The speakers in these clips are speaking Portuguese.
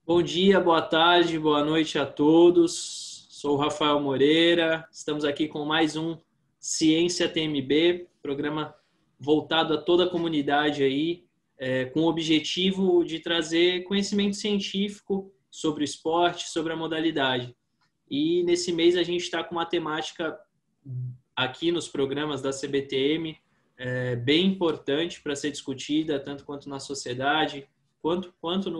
Bom dia, boa tarde, boa noite a todos. Sou o Rafael Moreira. Estamos aqui com mais um Ciência TMB, programa voltado a toda a comunidade aí, com o objetivo de trazer conhecimento científico sobre o esporte, sobre a modalidade. E nesse mês a gente está com uma temática aqui nos programas da CBTM bem importante para ser discutida, tanto quanto na sociedade, quanto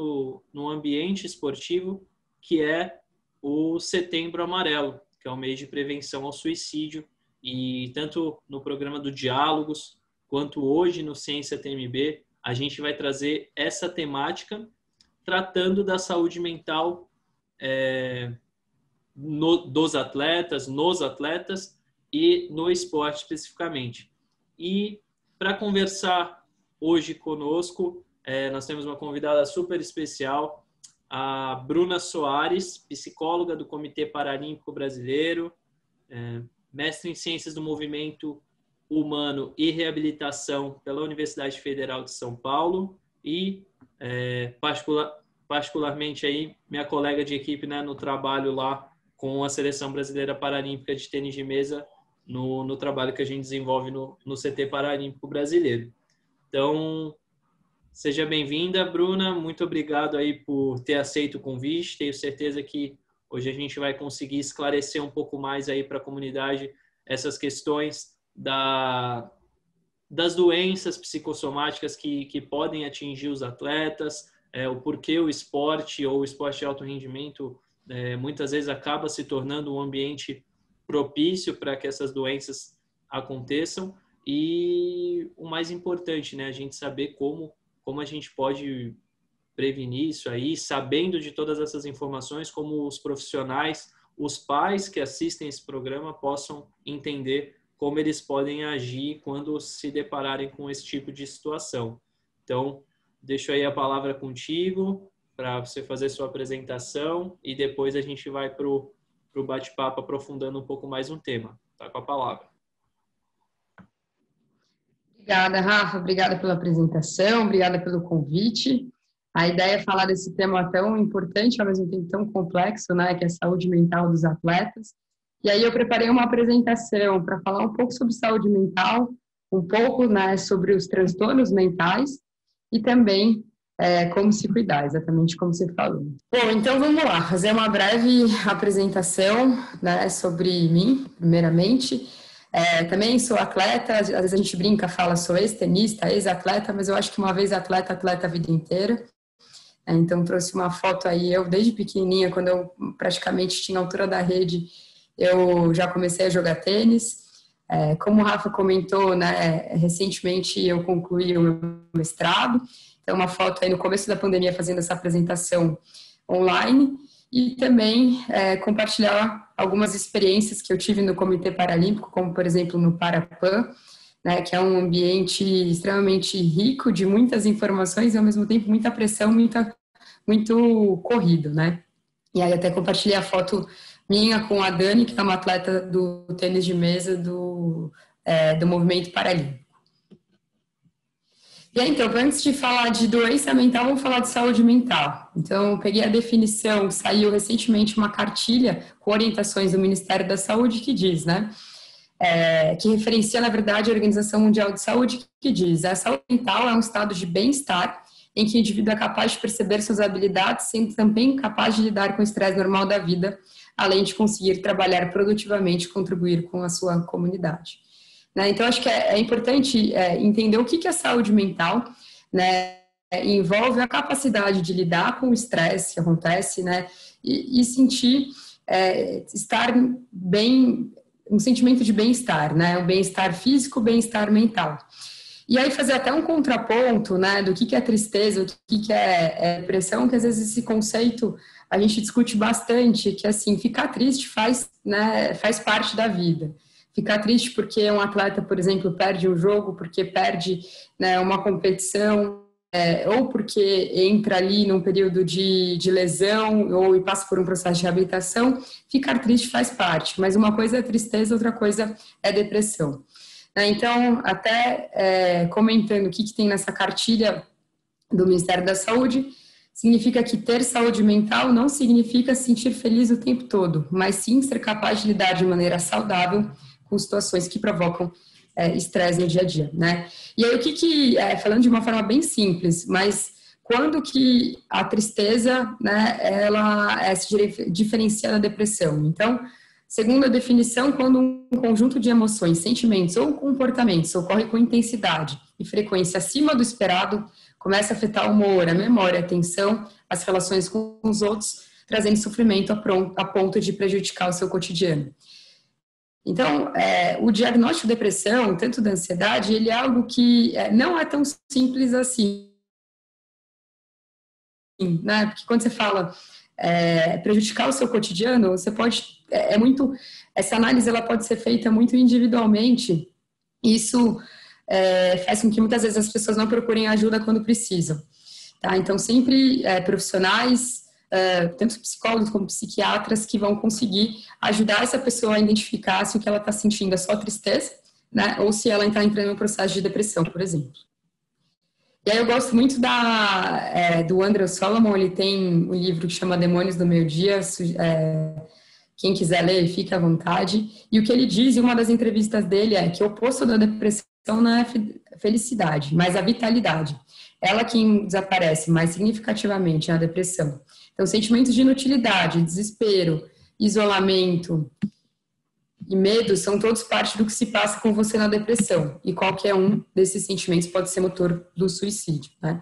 no ambiente esportivo, que é o Setembro Amarelo, que é o mês de prevenção ao suicídio. E tanto no programa do Diálogos, quanto hoje no Ciência TMB, a gente vai trazer essa temática tratando da saúde mental dos atletas, nos atletas e no esporte especificamente. E para conversar hoje conosco, nós temos uma convidada super especial, a Bruna Soares, psicóloga do Comitê Paralímpico Brasileiro, mestre em Ciências do Movimento Humano e Reabilitação pela Universidade Federal de São Paulo e, particularmente, aí, minha colega de equipe, né, no trabalho lá com a Seleção Brasileira Paralímpica de Tênis de Mesa, no trabalho que a gente desenvolve no CT Paralímpico Brasileiro. Então, seja bem-vinda, Bruna. Muito obrigado aí por ter aceito o convite. Tenho certeza que hoje a gente vai conseguir esclarecer um pouco mais aí para a comunidade essas questões das doenças psicossomáticas que podem atingir os atletas, o porquê o esporte ou o esporte de alto rendimento muitas vezes acaba se tornando um ambiente propício para que essas doenças aconteçam e o mais importante, né, a gente saber como a gente pode prevenir isso aí, sabendo de todas essas informações, como os profissionais, os pais que assistem esse programa possam entender como eles podem agir quando se depararem com esse tipo de situação. Então, deixo aí a palavra contigo para você fazer sua apresentação e depois a gente vai para o bate-papo aprofundando um pouco mais um tema. Tá com a palavra. Obrigada, Rafa. Obrigada pela apresentação, obrigada pelo convite. A ideia é falar desse tema tão importante, ao mesmo tempo tão complexo, né, que é a saúde mental dos atletas. E aí eu preparei uma apresentação para falar um pouco sobre saúde mental, um pouco, né, sobre os transtornos mentais e também como se cuidar, exatamente como você falou. Bom, então vamos lá, fazer uma breve apresentação, né, sobre mim, primeiramente. Também sou atleta, às vezes a gente brinca, fala, sou ex-tenista, ex-atleta, mas eu acho que uma vez atleta a vida inteira. Então trouxe uma foto aí, eu desde pequenininha, quando eu praticamente tinha a altura da rede, eu já comecei a jogar tênis. Como o Rafa comentou, né, recentemente eu concluí o meu mestrado, então uma foto aí no começo da pandemia fazendo essa apresentação online. E também compartilhar algumas experiências que eu tive no Comitê Paralímpico, como, por exemplo, no Parapan, né, que é um ambiente extremamente rico de muitas informações e, ao mesmo tempo, muita pressão, muito corrido, né? E aí até compartilhei a foto minha com a Dani, que é uma atleta do tênis de mesa do movimento paralímpico. E aí, então, antes de falar de doença mental, vamos falar de saúde mental. Então, eu peguei a definição, saiu recentemente uma cartilha com orientações do Ministério da Saúde que diz, né, que referencia, na verdade, a Organização Mundial de Saúde, que diz: a saúde mental é um estado de bem-estar em que o indivíduo é capaz de perceber suas habilidades, sendo também capaz de lidar com o estresse normal da vida, além de conseguir trabalhar produtivamente e contribuir com a sua comunidade. Então, acho que é importante entender o que é saúde mental, né? Envolve a capacidade de lidar com o estresse que acontece, né? E sentir, estar bem, um sentimento de bem-estar, né? O bem-estar físico, o bem-estar mental. E aí fazer até um contraponto, né? Do que é tristeza, do que é depressão, que às vezes esse conceito a gente discute bastante, que assim, ficar triste faz parte da vida. Ficar triste porque um atleta, por exemplo, perde um jogo, porque perde, né, uma competição, ou porque entra ali num período de lesão ou passa por um processo de reabilitação, ficar triste faz parte. Mas uma coisa é tristeza, outra coisa é depressão. Então, até comentando o que tem nessa cartilha do Ministério da Saúde, significa que ter saúde mental não significa se sentir feliz o tempo todo, mas sim ser capaz de lidar de maneira saudável com situações que provocam estresse no dia a dia, né? E aí, falando de uma forma bem simples, mas quando que a tristeza, né, ela se diferencia da depressão? Então, segundo a definição, quando um conjunto de emoções, sentimentos ou comportamentos ocorre com intensidade e frequência acima do esperado, começa a afetar o humor, a memória, a atenção, as relações com os outros, trazendo sofrimento a ponto de prejudicar o seu cotidiano. Então, o diagnóstico de depressão, tanto da ansiedade, ele é algo que não é tão simples assim, né? Porque quando você fala prejudicar o seu cotidiano, você pode, essa análise ela pode ser feita muito individualmente. Isso faz com que muitas vezes as pessoas não procurem ajuda quando precisam, tá? Então, sempre profissionais, tanto psicólogos como psiquiatras, que vão conseguir ajudar essa pessoa a identificar se o que ela está sentindo é só tristeza, né? Ou se ela está entrando em um processo de depressão, por exemplo. E aí eu gosto muito do Andrew Solomon. Ele tem um livro que chama Demônios do Meio-Dia. Quem quiser ler, fique à vontade. E o que ele diz em uma das entrevistas dele é que o oposto da depressão não é felicidade, mas a vitalidade. Ela quem desaparece mais significativamente na depressão. Então, sentimentos de inutilidade, desespero, isolamento e medo são todos parte do que se passa com você na depressão. E qualquer um desses sentimentos pode ser motor do suicídio, né?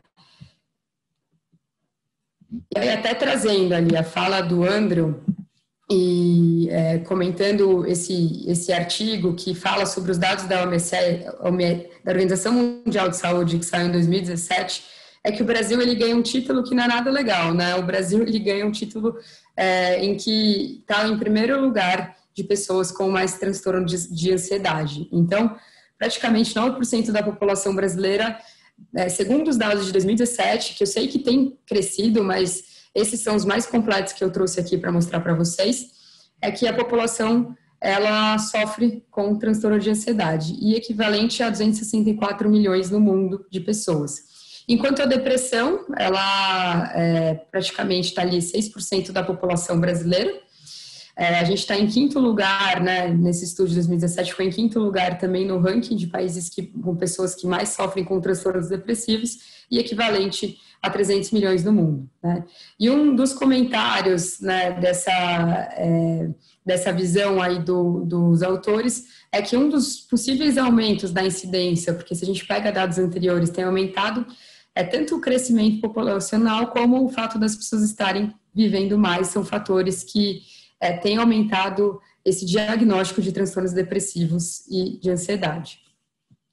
E aí, até trazendo ali a fala do Andrew e comentando esse artigo que fala sobre os dados da Organização Mundial de Saúde, que saiu em 2017, é que o Brasil ele ganha um título que não é nada legal, né? O Brasil ele ganha um título em que está em primeiro lugar de pessoas com mais transtorno de ansiedade. Então, praticamente 9% da população brasileira, segundo os dados de 2017, que eu sei que tem crescido, mas esses são os mais completos que eu trouxe aqui para mostrar para vocês, é que a população ela sofre com transtorno de ansiedade, e equivalente a 264 milhões no mundo de pessoas. Enquanto a depressão, ela praticamente está ali 6% da população brasileira. A gente está em quinto lugar, né, nesse estudo de 2017, ficou em quinto lugar também no ranking de países com pessoas que mais sofrem com transtornos depressivos, e equivalente a 300 milhões no mundo, né? E um dos comentários, né, dessa visão aí dos autores é que um dos possíveis aumentos da incidência, porque se a gente pega dados anteriores, tem aumentado tanto o crescimento populacional como o fato das pessoas estarem vivendo mais, são fatores que têm aumentado esse diagnóstico de transtornos depressivos e de ansiedade.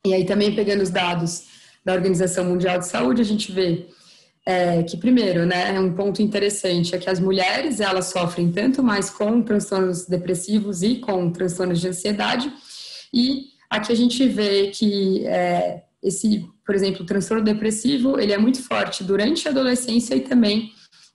E aí também pegando os dados da Organização Mundial de Saúde, a gente vê que primeiro, né, um ponto interessante é que as mulheres, elas sofrem tanto mais com transtornos depressivos e com transtornos de ansiedade, e aqui a gente vê que por exemplo, o transtorno depressivo, ele é muito forte durante a adolescência e também,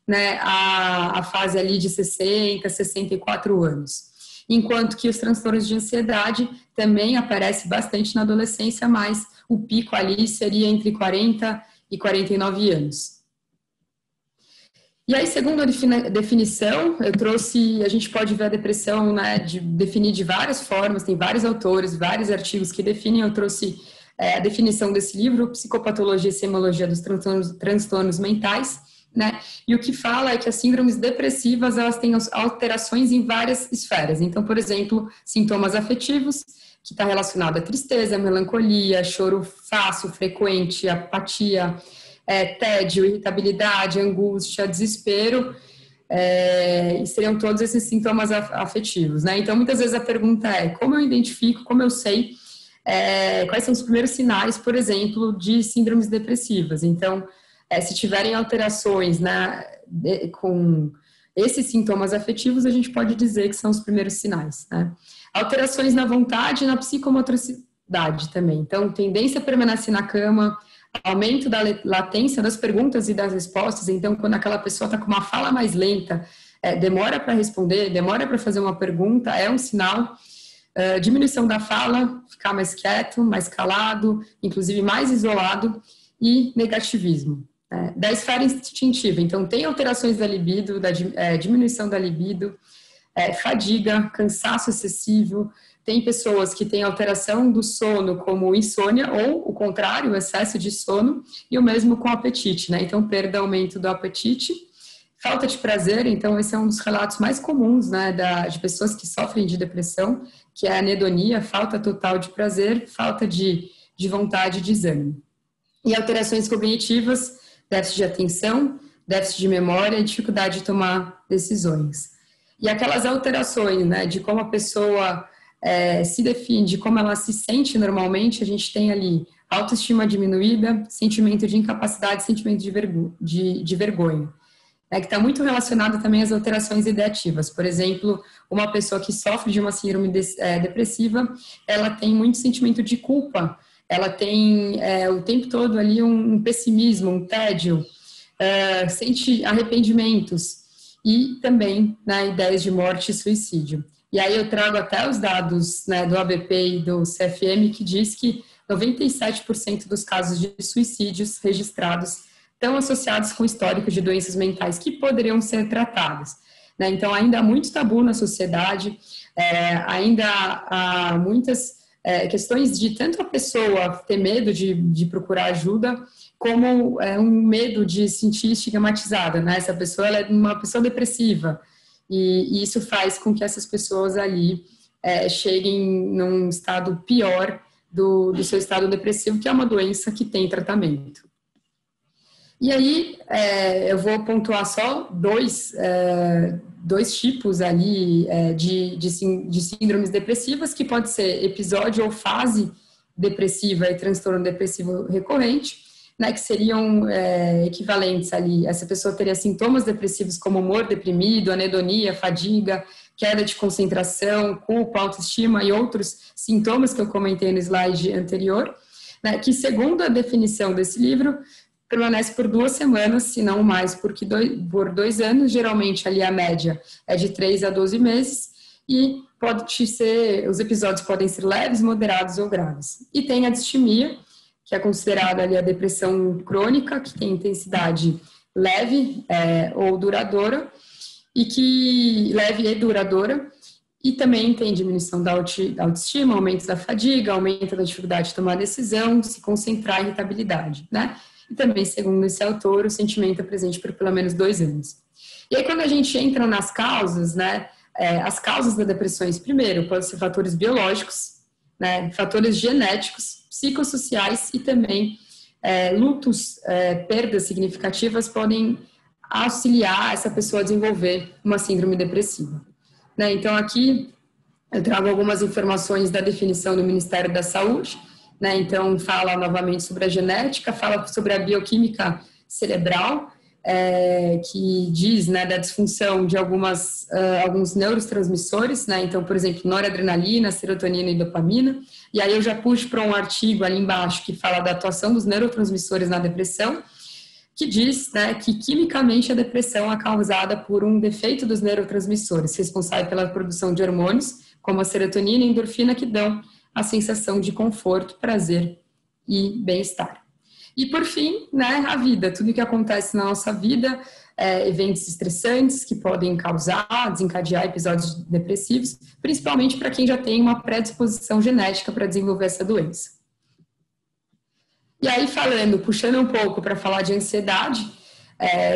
né, a fase ali de 60, 64 anos. Enquanto que os transtornos de ansiedade também aparecem bastante na adolescência, mas o pico ali seria entre 40 e 49 anos. E aí, segundo a definição, a gente pode ver a depressão, né, definir de várias formas, tem vários autores, vários artigos que definem, eu trouxe a definição desse livro, Psicopatologia e Semiologia dos Transtornos Mentais, né, e o que fala é que as síndromes depressivas, elas têm alterações em várias esferas. Então, por exemplo, sintomas afetivos, que está relacionado à tristeza, melancolia, choro fácil, frequente, apatia, tédio, irritabilidade, angústia, desespero, e seriam todos esses sintomas afetivos, né? Então, muitas vezes a pergunta é, como eu identifico, como eu sei quais são os primeiros sinais, por exemplo, de síndromes depressivas? Então, se tiverem alterações, né, com esses sintomas afetivos, a gente pode dizer que são os primeiros sinais, né? Alterações na vontade e na psicomotricidade também. Então, tendência a permanecer na cama, aumento da latência das perguntas e das respostas. Então, quando aquela pessoa está com uma fala mais lenta, demora para responder, demora para fazer uma pergunta, é um sinal. Diminuição da fala, ficar mais quieto, mais calado, inclusive mais isolado, e negativismo. Da esfera instintiva. Então, tem alterações da libido, diminuição da libido, fadiga, cansaço excessivo. Tem pessoas que têm alteração do sono, como insônia, ou o contrário, o excesso de sono, e o mesmo com apetite, né? Então, perda, aumento do apetite. Falta de prazer, então esse é um dos relatos mais comuns, né, de pessoas que sofrem de depressão, que é a anedonia, falta total de prazer, falta de vontade, de desânimo. E alterações cognitivas, déficit de atenção, déficit de memória e dificuldade de tomar decisões. E aquelas alterações, né, de como a pessoa se define, de como ela se sente normalmente, a gente tem ali autoestima diminuída, sentimento de incapacidade, sentimento de vergonha. Que está muito relacionado também às alterações ideativas. Por exemplo, uma pessoa que sofre de uma síndrome depressiva, ela tem muito sentimento de culpa, ela tem o tempo todo ali um pessimismo, um tédio, sente arrependimentos e também, né, ideias de morte e suicídio. E aí eu trago até os dados, né, do ABP e do CFM, que diz que 97% dos casos de suicídios registrados estão associados com histórico de doenças mentais que poderiam ser tratadas. Né? Então, ainda há muito tabu na sociedade, ainda há muitas questões de tanto a pessoa ter medo de procurar ajuda, como um medo de se sentir estigmatizada. Né? Essa pessoa ela é uma pessoa depressiva, e isso faz com que essas pessoas ali cheguem num estado pior do seu estado depressivo, que é uma doença que tem tratamento. E aí, eu vou pontuar só dois tipos ali de síndromes depressivas, que pode ser episódio ou fase depressiva e transtorno depressivo recorrente, né, que seriam equivalentes ali. Essa pessoa teria sintomas depressivos como humor deprimido, anedonia, fadiga, queda de concentração, culpa, autoestima e outros sintomas que eu comentei no slide anterior, né, que segundo a definição desse livro, permanece por 2 semanas, se não mais, porque por 2 anos, geralmente ali a média é de 3 a 12 meses, e os episódios podem ser leves, moderados ou graves. E tem a distimia, que é considerada ali a depressão crônica, que tem intensidade leve ou duradoura, leve e duradoura, e também tem diminuição da autoestima, aumento da fadiga, aumento da dificuldade de tomar decisão, se concentrar e irritabilidade, né? E também, segundo esse autor, o sentimento é presente por pelo menos 2 anos. E aí, quando a gente entra nas causas, né, as causas da depressão, primeiro, podem ser fatores biológicos, né, fatores genéticos, psicossociais e também lutos, perdas significativas podem auxiliar essa pessoa a desenvolver uma síndrome depressiva. Né? Então, aqui eu trago algumas informações da definição do Ministério da Saúde. Né, então, fala novamente sobre a genética, fala sobre a bioquímica cerebral, que diz, né, da disfunção de alguns neurotransmissores, né, então, por exemplo, noradrenalina, serotonina e dopamina, e aí eu já puxo para um artigo ali embaixo que fala da atuação dos neurotransmissores na depressão, que diz, né, que quimicamente a depressão é causada por um defeito dos neurotransmissores, responsável pela produção de hormônios, como a serotonina e a endorfina, que dão a sensação de conforto, prazer e bem-estar. E, por fim, né, a vida, tudo que acontece na nossa vida, eventos estressantes que podem desencadear episódios depressivos, principalmente para quem já tem uma predisposição genética para desenvolver essa doença. E aí, puxando um pouco para falar de ansiedade,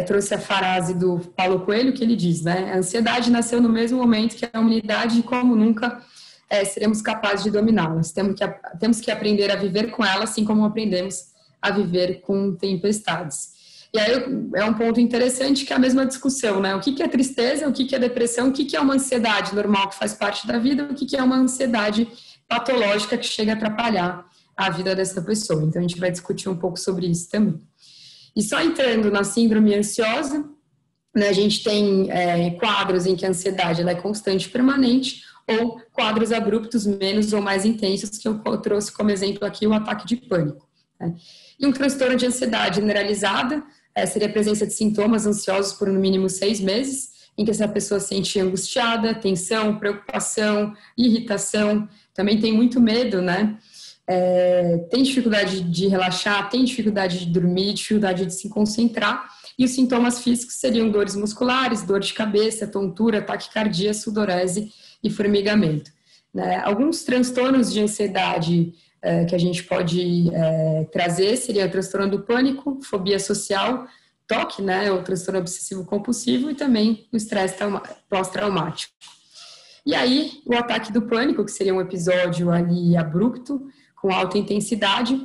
trouxe a frase do Paulo Coelho, que ele diz, né, a ansiedade nasceu no mesmo momento que a humanidade e como nunca seremos capazes de dominá-las. Temos que aprender a viver com ela, assim como aprendemos a viver com tempestades. E aí é um ponto interessante que é a mesma discussão, né? O que é tristeza, o que é depressão, o que é uma ansiedade normal que faz parte da vida, o que é uma ansiedade patológica que chega a atrapalhar a vida dessa pessoa. Então a gente vai discutir um pouco sobre isso também. E só entrando na síndrome ansiosa, né, a gente tem quadros em que a ansiedade ela é constante e permanente, ou quadros abruptos menos ou mais intensos, que eu trouxe como exemplo aqui o ataque de pânico. Né? E um transtorno de ansiedade generalizada seria a presença de sintomas ansiosos por no mínimo 6 meses, em que essa pessoa se sente angustiada, tensão, preocupação, irritação, também tem muito medo, né? tem dificuldade de relaxar, tem dificuldade de dormir, dificuldade de se concentrar, e os sintomas físicos seriam dores musculares, dor de cabeça, tontura, taquicardia, sudorese e formigamento. Né? Alguns transtornos de ansiedade que a gente pode trazer seria o transtorno do pânico, fobia social, TOC, né, o transtorno obsessivo compulsivo, e também o estresse pós-traumático. E aí, o ataque do pânico, que seria um episódio ali abrupto, com alta intensidade,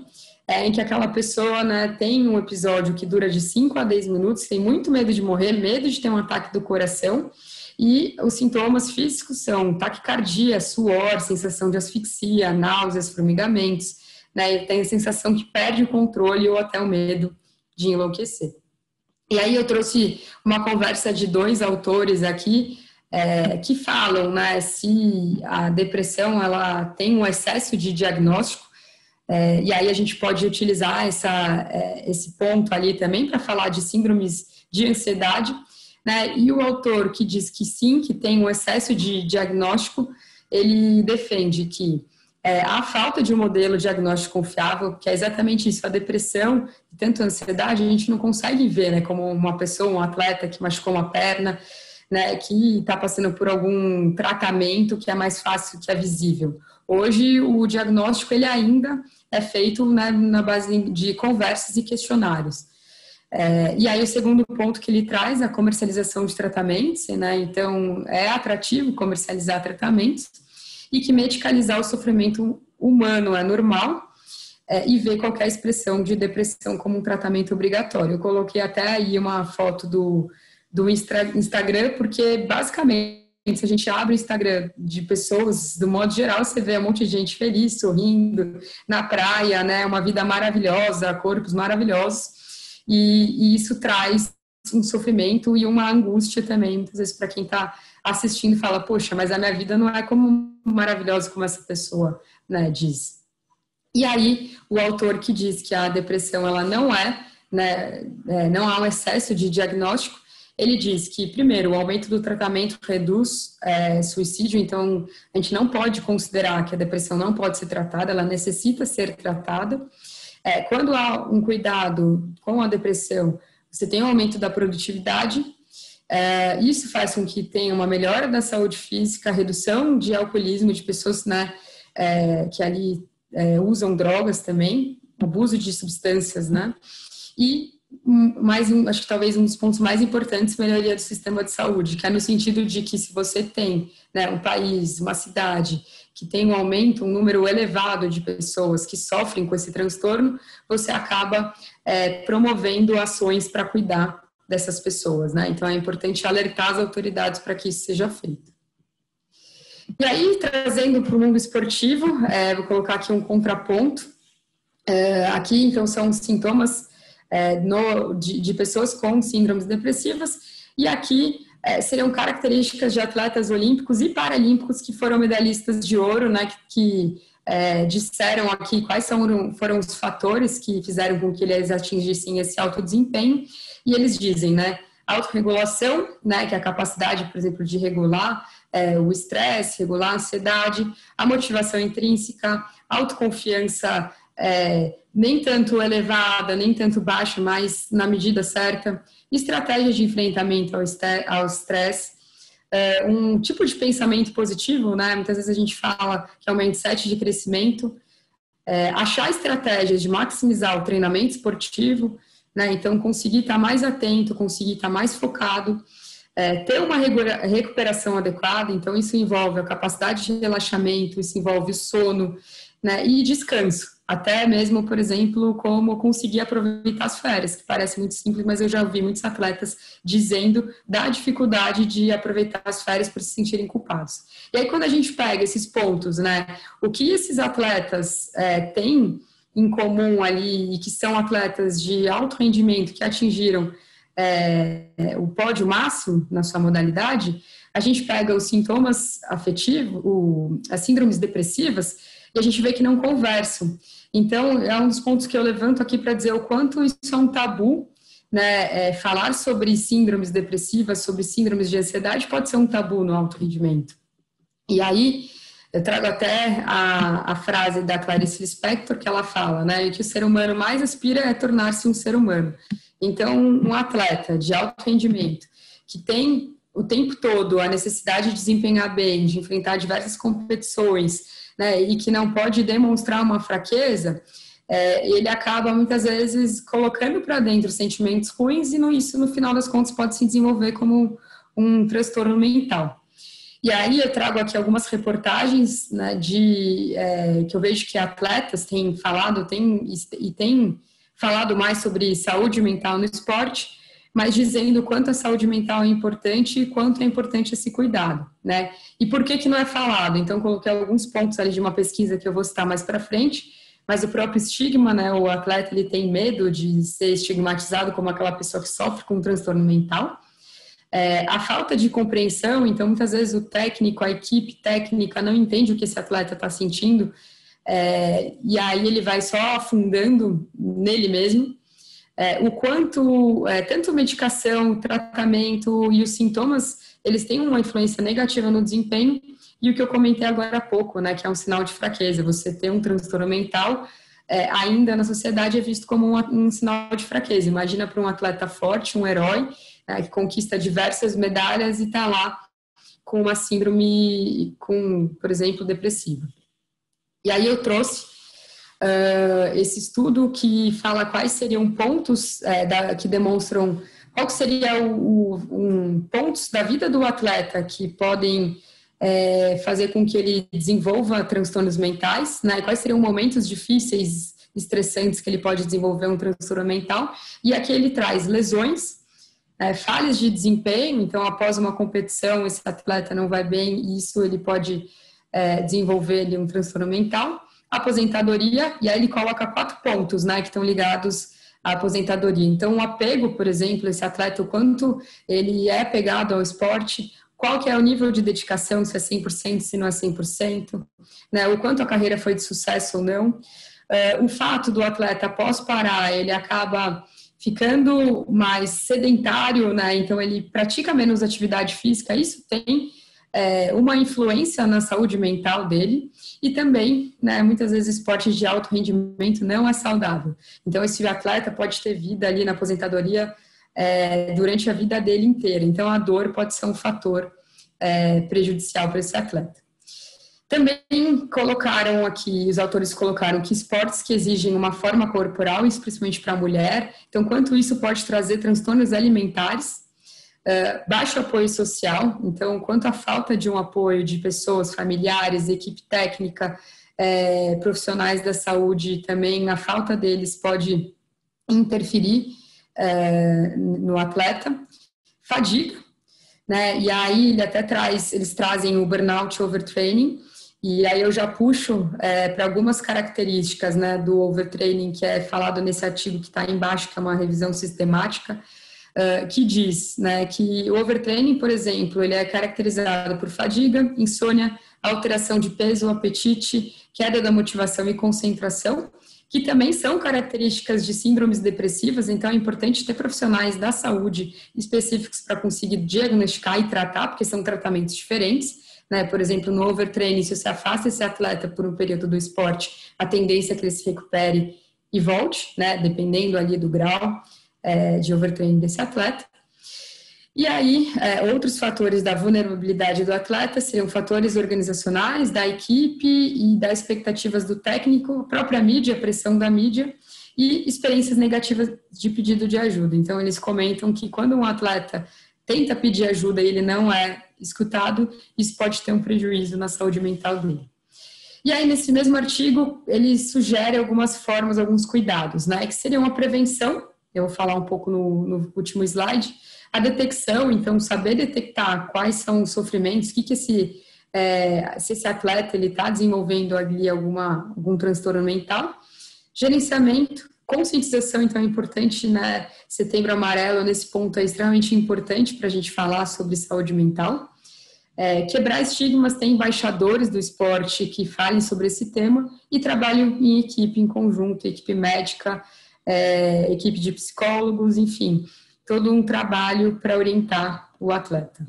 em que aquela pessoa, né, tem um episódio que dura de 5 a 10 minutos, tem muito medo de morrer, medo de ter um ataque do coração, e os sintomas físicos são taquicardia, suor, sensação de asfixia, náuseas, formigamentos, né, e tem a sensação que perde o controle ou até o medo de enlouquecer. E aí eu trouxe uma conversa de 2 autores aqui, que falam, né, se a depressão ela tem um excesso de diagnóstico, e aí a gente pode utilizar esse ponto ali também para falar de síndromes de ansiedade, né, e o autor que diz que sim, que tem um excesso de diagnóstico, ele defende que a falta de um modelo diagnóstico confiável, que é exatamente isso, a depressão e tanto a ansiedade, a gente não consegue ver, né, como uma pessoa, um atleta que machucou uma perna, né, que está passando por algum tratamento que é mais fácil, que é visível. Hoje, o diagnóstico ele ainda é feito, né, na base de conversas e questionários. E aí, o segundo ponto que ele traz é a comercialização de tratamentos, né, então é atrativo comercializar tratamentos e que medicalizar o sofrimento humano é normal, e ver qualquer expressão de depressão como um tratamento obrigatório. Eu coloquei até aí uma foto do Instagram, porque basicamente, se a gente abre o Instagram de pessoas, do modo geral, você vê um monte de gente feliz, sorrindo, na praia, né, uma vida maravilhosa, corpos maravilhosos, e isso traz um sofrimento e uma angústia também, muitas vezes para quem está assistindo fala, poxa, mas a minha vida não é como maravilhosa como essa pessoa, né, diz. E aí, o autor que diz que a depressão ela não não há um excesso de diagnóstico, ele diz que, primeiro, o aumento do tratamento reduz suicídio, então a gente não pode considerar que a depressão não pode ser tratada, ela necessita ser tratada. Quando há um cuidado com a depressão, você tem um aumento da produtividade, isso faz com que tenha uma melhora da saúde física, redução de alcoolismo de pessoas, né, que ali usam drogas também, abuso de substâncias, né, e acho que talvez um dos pontos mais importantes, melhoria do sistema de saúde, que é no sentido de que se você tem, né, um país, uma cidade que tem um aumento, um número elevado de pessoas que sofrem com esse transtorno, você acaba promovendo ações para cuidar dessas pessoas, né? Então é importante alertar as autoridades para que isso seja feito. E aí, trazendo para o mundo esportivo, vou colocar aqui um contraponto. Aqui, então, são sintomas de pessoas com síndromes depressivas, e aqui seriam características de atletas olímpicos e paralímpicos que foram medalhistas de ouro, né, que disseram aqui quais foram os fatores que fizeram com que eles atingissem esse alto desempenho, e eles dizem, né, autorregulação, né, que é a capacidade, por exemplo, de regular o estresse, regular a ansiedade, a motivação intrínseca, autoconfiança nem tanto elevada, nem tanto baixa, mas na medida certa, estratégias de enfrentamento ao estresse, um tipo de pensamento positivo, né? Muitas vezes a gente fala que é um mindset de crescimento, achar estratégias de maximizar o treinamento esportivo, né? Então conseguir estar mais atento, conseguir estar mais focado, ter uma recuperação adequada, então isso envolve a capacidade de relaxamento, isso envolve o sono, né? E descanso. Até mesmo, por exemplo, como conseguir aproveitar as férias, que parece muito simples, mas eu já ouvi muitos atletas dizendo da dificuldade de aproveitar as férias por se sentirem culpados. E aí, quando a gente pega esses pontos, né, o que esses atletas têm em comum ali, e que são atletas de alto rendimento, que atingiram o pódio máximo na sua modalidade, a gente pega os sintomas afetivos, as síndromes depressivas, e a gente vê que não conversam. Então, é um dos pontos que eu levanto aqui para dizer o quanto isso é um tabu, né? Falar sobre síndromes depressivas, sobre síndromes de ansiedade, pode ser um tabu no alto rendimento. E aí, Eu trago até a frase da Clarice Lispector, que ela fala, né, que o ser humano mais aspira é tornar-se um ser humano. Então, um atleta de alto rendimento, que tem o tempo todo a necessidade de desempenhar bem, de enfrentar diversas competições, né, e que não pode demonstrar uma fraqueza, ele acaba muitas vezes colocando para dentro sentimentos ruins e isso, no final das contas, pode se desenvolver como um transtorno mental. E aí eu trago aqui algumas reportagens, né, que eu vejo que atletas têm falado, têm falado mais sobre saúde mental no esporte, mas dizendo o quanto a saúde mental é importante e quanto é importante esse cuidado, né? E por que não é falado? Então, coloquei alguns pontos ali de uma pesquisa que eu vou citar mais para frente, mas o próprio estigma, né? O atleta, ele tem medo de ser estigmatizado como aquela pessoa que sofre com um transtorno mental. A falta de compreensão, então, muitas vezes o técnico, a equipe técnica não entende o que esse atleta está sentindo, e aí ele vai só afundando nele mesmo. O quanto, tanto medicação, tratamento e os sintomas, eles têm uma influência negativa no desempenho, e o que eu comentei agora há pouco, né, que é um sinal de fraqueza, você ter um transtorno mental, ainda na sociedade é visto como um sinal de fraqueza. Imagina para um atleta forte, um herói, que conquista diversas medalhas e está lá com uma síndrome, por exemplo, depressiva. E aí eu trouxe esse estudo que fala quais seriam pontos que demonstram qual que seria pontos da vida do atleta que podem fazer com que ele desenvolva transtornos mentais, né? Quais seriam momentos difíceis, estressantes que ele pode desenvolver um transtorno mental. E aqui ele traz lesões, falhas de desempenho, então após uma competição esse atleta não vai bem e isso ele pode desenvolver ali um transtorno mental. Aposentadoria, e aí ele coloca 4 pontos, né, que estão ligados à aposentadoria. Então, o apego, por exemplo, esse atleta, o quanto ele é apegado ao esporte, qual que é o nível de dedicação, se é 100%, se não é 100%, né, o quanto a carreira foi de sucesso ou não. O fato do atleta, após parar, ele acaba ficando mais sedentário, né, então ele pratica menos atividade física, isso tem uma influência na saúde mental dele. E também, né, muitas vezes esportes de alto rendimento não é saudável. Então, esse atleta pode ter vida ali na aposentadoria durante a vida dele inteira. Então, a dor pode ser um fator prejudicial para esse atleta. Também colocaram aqui, os autores colocaram que esportes que exigem uma forma corporal, especialmente para a mulher, então, quanto isso pode trazer transtornos alimentares, baixo apoio social, então, quanto à falta de um apoio de pessoas, familiares, equipe técnica, profissionais da saúde, também a falta deles pode interferir no atleta. Fadiga, né? E aí eles trazem o burnout overtraining, e aí eu já puxo para algumas características, né, do overtraining, que é falado nesse artigo que está aí embaixo, que é uma revisão sistemática, que diz, né, que o overtraining, por exemplo, ele é caracterizado por fadiga, insônia, alteração de peso, apetite, queda da motivação e concentração, que também são características de síndromes depressivas, então é importante ter profissionais da saúde específicos para conseguir diagnosticar e tratar, porque são tratamentos diferentes, né? Por exemplo, no overtraining, se você afasta esse atleta por um período do esporte, a tendência é que ele se recupere e volte, né? Dependendo ali do grau de overtraining desse atleta. E aí, outros fatores da vulnerabilidade do atleta seriam fatores organizacionais, da equipe e das expectativas do técnico, a própria mídia, a pressão da mídia e experiências negativas de pedido de ajuda. Então, eles comentam que quando um atleta tenta pedir ajuda e ele não é escutado, isso pode ter um prejuízo na saúde mental dele. E aí, nesse mesmo artigo, ele sugere algumas formas, alguns cuidados, né, que seriam a prevenção, eu vou falar um pouco no último slide, a detecção, então, saber detectar quais são os sofrimentos, se esse atleta está desenvolvendo ali algum transtorno mental. Gerenciamento, conscientização, então, é importante, né? Setembro Amarelo, nesse ponto, é extremamente importante para a gente falar sobre saúde mental. Quebrar estigmas, tem embaixadores do esporte que falem sobre esse tema e trabalho em equipe, em conjunto, equipe médica, equipe de psicólogos, enfim, todo um trabalho para orientar o atleta.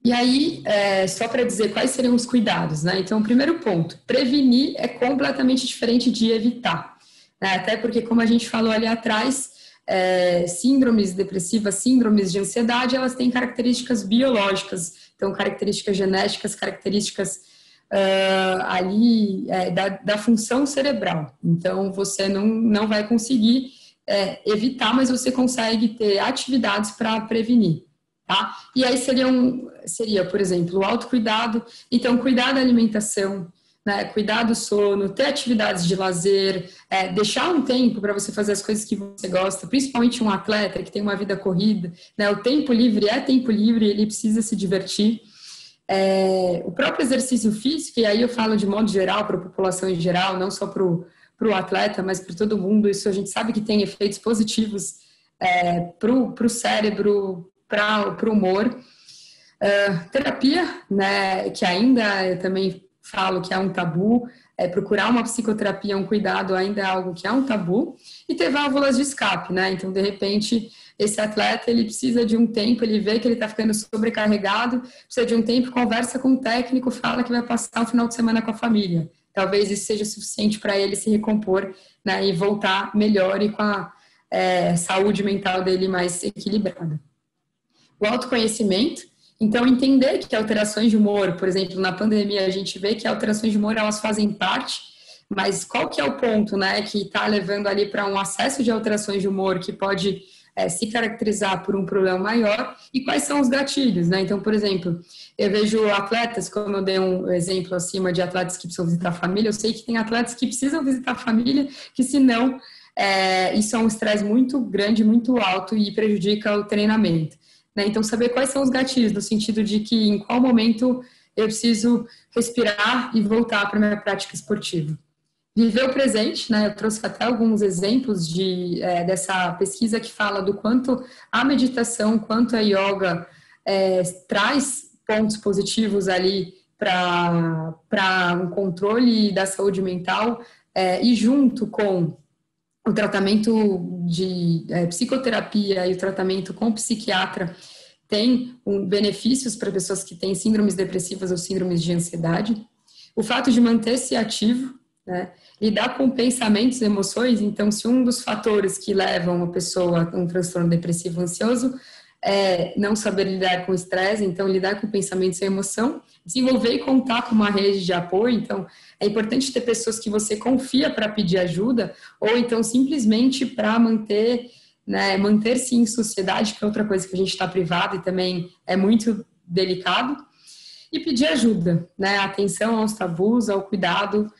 E aí, só para dizer quais seriam os cuidados, né? Então, o primeiro ponto, prevenir é completamente diferente de evitar, né? Até porque, como a gente falou ali atrás, síndromes depressivas, síndromes de ansiedade, elas têm características biológicas, então características genéticas, características ali da função cerebral. Então, você não vai conseguir evitar, mas você consegue ter atividades para prevenir. Tá? E aí seria, por exemplo, o autocuidado, então cuidar da alimentação, né, cuidar do sono, ter atividades de lazer, deixar um tempo para você fazer as coisas que você gosta, principalmente um atleta que tem uma vida corrida, né, o tempo livre é tempo livre, ele precisa se divertir. O próprio exercício físico, e aí eu falo de modo geral, para a população em geral, não só para o atleta, mas para todo mundo, isso a gente sabe que tem efeitos positivos para o cérebro, para o humor. Terapia, né, que ainda eu também falo que é um tabu, procurar uma psicoterapia, um cuidado ainda é algo que é um tabu, e ter válvulas de escape, né, então de repente esse atleta ele precisa de um tempo, ele vê que ele está ficando sobrecarregado, precisa de um tempo, conversa com o técnico, fala que vai passar o final de semana com a família, talvez isso seja suficiente para ele se recompor, né, e voltar melhor e com a saúde mental dele mais equilibrada. O autoconhecimento, então entender que alterações de humor, por exemplo, na pandemia a gente vê que alterações de humor elas fazem parte, mas qual que é o ponto, né, que está levando ali para um acesso de alterações de humor que pode se caracterizar por um problema maior e quais são os gatilhos, né? Então, por exemplo, eu vejo atletas, como eu dei um exemplo acima de atletas que precisam visitar a família, eu sei que tem atletas que precisam visitar a família, que senão isso é um estresse muito grande, muito alto e prejudica o treinamento. Né? Então, saber quais são os gatilhos, no sentido de que em qual momento eu preciso respirar e voltar para a minha prática esportiva. Viver o presente, né? Eu trouxe até alguns exemplos dessa pesquisa que fala do quanto a meditação, quanto a yoga traz pontos positivos ali para um controle da saúde mental e junto com o tratamento de psicoterapia e o tratamento com psiquiatra tem benefícios para pessoas que têm síndromes depressivas ou síndromes de ansiedade. O fato de manter-se ativo, né, lidar com pensamentos e emoções, então se um dos fatores que levam uma pessoa a um transtorno depressivo ansioso é não saber lidar com o estresse, então lidar com pensamentos e emoção, desenvolver e contar com uma rede de apoio, então é importante ter pessoas que você confia para pedir ajuda, ou então simplesmente para manter-se em sociedade, que é outra coisa que a gente está privado e também é muito delicado, e pedir ajuda, né? Atenção aos tabus, ao cuidado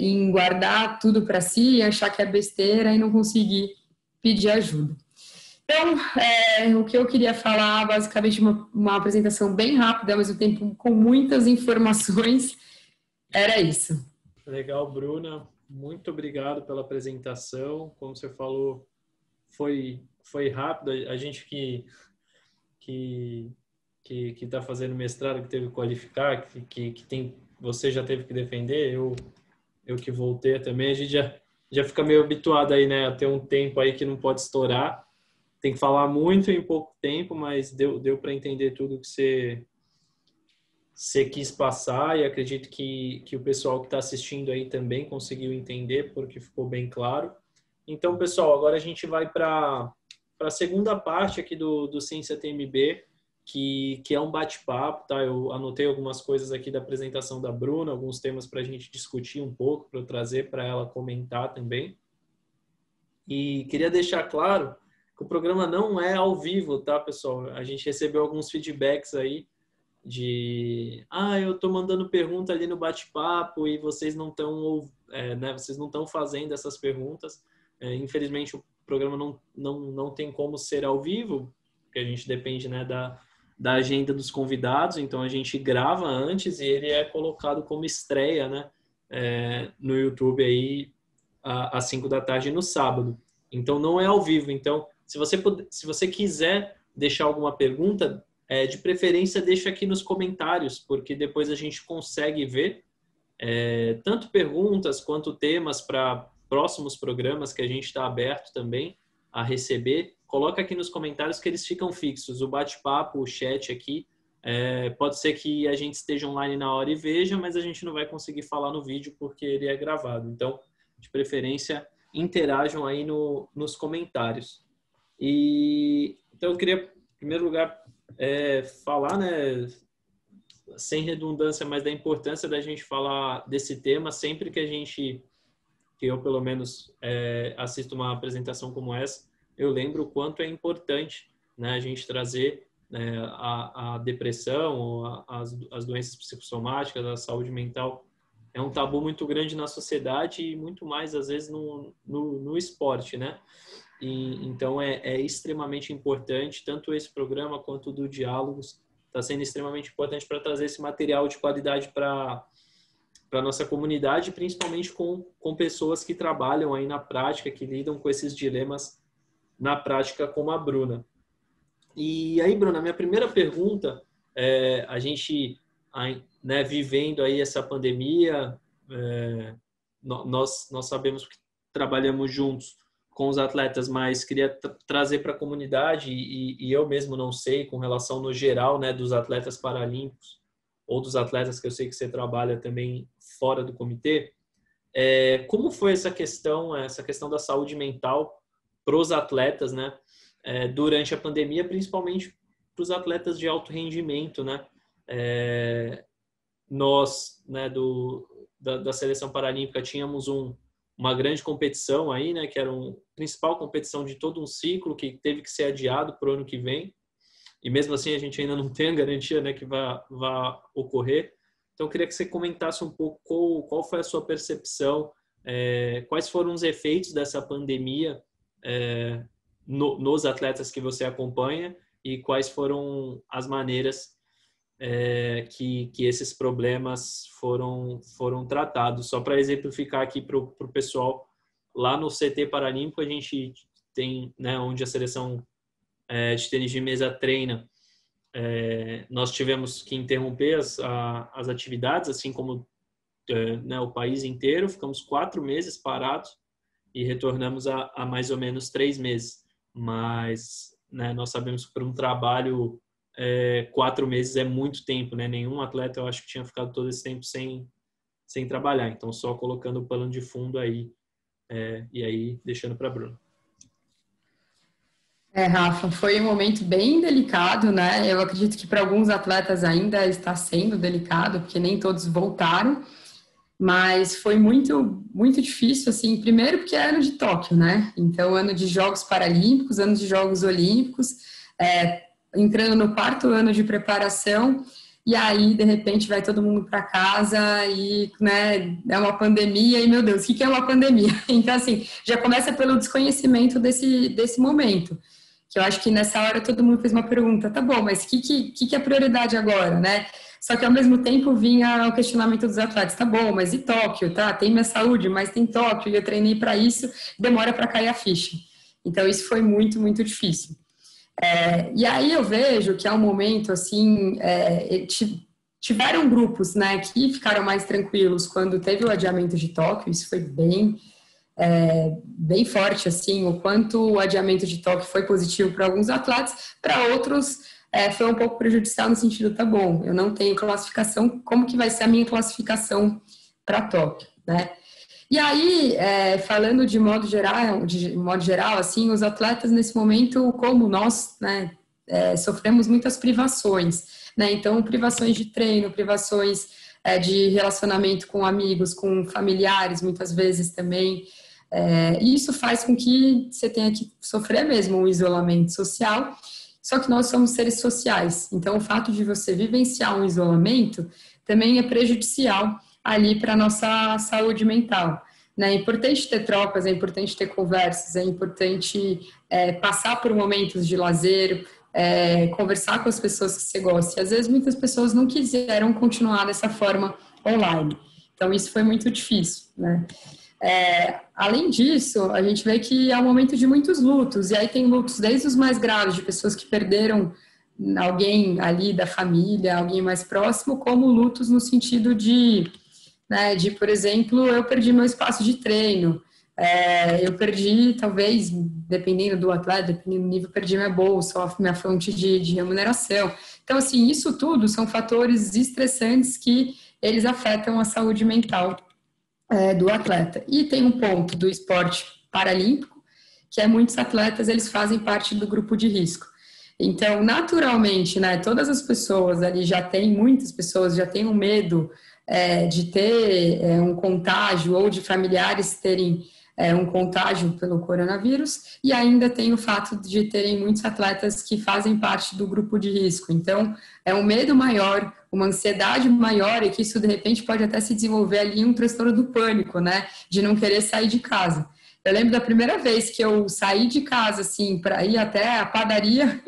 em guardar tudo para si, achar que é besteira e não conseguir pedir ajuda. Então, o que eu queria falar, basicamente, uma apresentação bem rápida, ao mesmo tempo com muitas informações, era isso. Legal, Bruna. Muito obrigado pela apresentação. Como você falou, foi rápido. A gente que está fazendo mestrado, que teve que qualificar, que você já teve que defender, eu que voltei também, a gente já fica meio habituado aí, né, a ter um tempo aí que não pode estourar. Tem que falar muito em pouco tempo, mas deu para entender tudo que você quis passar, e acredito que o pessoal que está assistindo aí também conseguiu entender, porque ficou bem claro. Então, pessoal, agora a gente vai para a segunda parte aqui do Ciência TMB, que é um bate-papo, tá? Eu anotei algumas coisas aqui da apresentação da Bruna, alguns temas para a gente discutir um pouco, para eu trazer para ela comentar também. E queria deixar claro que o programa não é ao vivo, tá, pessoal? A gente recebeu alguns feedbacks aí eu tô mandando pergunta ali no bate-papo e vocês não estão vocês não estão fazendo essas perguntas. Infelizmente o programa não tem como ser ao vivo, porque a gente depende, né, da agenda dos convidados, então a gente grava antes e ele é colocado como estreia, né, no YouTube aí às 5 da tarde no sábado. Então não é ao vivo. Então se você quiser deixar alguma pergunta, de preferência deixa aqui nos comentários, porque depois a gente consegue ver tanto perguntas quanto temas para próximos programas que a gente está aberto também a receber. Coloca aqui nos comentários que eles ficam fixos. O bate-papo, o chat aqui, Pode ser que a gente esteja online na hora e veja, mas a gente não vai conseguir falar no vídeo porque ele é gravado. Então, de preferência, interajam aí nos comentários. Então, eu queria, em primeiro lugar, falar, né, sem redundância, mas da importância da gente falar desse tema sempre que eu, pelo menos, assisto uma apresentação como essa, eu lembro o quanto é importante, né, a gente trazer a depressão, ou as doenças psicossomáticas, a saúde mental. É um tabu muito grande na sociedade e muito mais, às vezes, no esporte, né? Então, é extremamente importante, tanto esse programa quanto o do Diálogos, está sendo extremamente importante para trazer esse material de qualidade para a nossa comunidade, principalmente com pessoas que trabalham aí na prática, que lidam com esses dilemas na prática, como a Bruna. E aí, Bruna, minha primeira pergunta, a gente, né, vivendo aí essa pandemia, nós sabemos que trabalhamos juntos com os atletas, mas queria trazer para a comunidade, e eu mesmo não sei, com relação no geral, né, dos atletas paralímpicos, ou dos atletas que eu sei que você trabalha também fora do comitê, como foi essa questão da saúde mental para os atletas, né, durante a pandemia, principalmente para os atletas de alto rendimento, né? Nós, né, da Seleção Paralímpica, tínhamos uma grande competição aí, né, que era a principal competição de todo um ciclo, que teve que ser adiado para o ano que vem, e mesmo assim a gente ainda não tem a garantia, né, que vai ocorrer. Então eu queria que você comentasse um pouco qual foi a sua percepção, quais foram os efeitos dessa pandemia nos atletas que você acompanha, e quais foram as maneiras que esses problemas foram tratados. Só para exemplificar aqui para o pessoal, lá no CT Paralímpico a gente tem, né, onde a seleção de tênis de mesa treina, nós tivemos que interromper as atividades, assim como né, o país inteiro. Ficamos 4 meses parados e retornamos a mais ou menos 3 meses. Mas, né, nós sabemos que para um trabalho 4 meses é muito tempo, né? Nenhum atleta, eu acho que tinha ficado todo esse tempo sem trabalhar. Então, só colocando o pano de fundo aí, e aí deixando para a Bruna. Rafa, foi um momento bem delicado, né? Eu acredito que para alguns atletas ainda está sendo delicado, porque nem todos voltaram. Mas foi muito, muito difícil, assim, primeiro porque é ano de Tóquio, né? Então, ano de Jogos Paralímpicos, ano de Jogos Olímpicos, entrando no 4º ano de preparação, e aí, de repente, vai todo mundo para casa e, né, é uma pandemia, e, meu Deus, o que é uma pandemia? Então, assim, já começa pelo desconhecimento desse momento, que eu acho que nessa hora todo mundo fez uma pergunta, tá bom, mas o que é prioridade agora, né? Só que ao mesmo tempo vinha o questionamento dos atletas, tá bom, mas e Tóquio, tá? Tem minha saúde, mas tem Tóquio, e eu treinei para isso, demora para cair a ficha. Então isso foi muito, muito difícil. E aí eu vejo que é um momento, assim, tiveram grupos, né, que ficaram mais tranquilos quando teve o adiamento de Tóquio, isso foi bem forte, assim, o quanto o adiamento de Tóquio foi positivo para alguns atletas, para outros foi um pouco prejudicial no sentido, tá bom, eu não tenho classificação, como que vai ser a minha classificação para Tóquio, né? E aí, falando de modo geral, assim, os atletas nesse momento, como nós, né, sofremos muitas privações, né? Então, privações de treino, privações de relacionamento com amigos, com familiares, muitas vezes também. E isso faz com que você tenha que sofrer mesmo um isolamento social. Só que nós somos seres sociais, então o fato de você vivenciar um isolamento também é prejudicial ali para a nossa saúde mental, né? É importante ter trocas, é importante ter conversas, é importante passar por momentos de lazer, conversar com as pessoas que você gosta. E às vezes muitas pessoas não quiseram continuar dessa forma online, então isso foi muito difícil, né? Além disso, a gente vê que é um momento de muitos lutos, e aí tem lutos desde os mais graves, de pessoas que perderam alguém ali da família, alguém mais próximo, como lutos no sentido de, por exemplo, eu perdi meu espaço de treino, eu perdi, talvez, dependendo do atleta, dependendo do nível, perdi minha bolsa, minha fonte de remuneração. Então, assim, isso tudo são fatores estressantes que eles afetam a saúde mental do atleta. E tem um ponto do esporte paralímpico, que é muitos atletas, eles fazem parte do grupo de risco. Então, naturalmente, né, todas as pessoas ali muitas pessoas já têm um medo de ter um contágio ou de familiares terem um contágio pelo coronavírus, e ainda tem o fato de terem muitos atletas que fazem parte do grupo de risco. Então, é um medo maior, uma ansiedade maior, e que isso, de repente, pode até se desenvolver ali um transtorno do pânico, né? De não querer sair de casa. Eu lembro da primeira vez que eu saí de casa, assim, para ir até a padaria,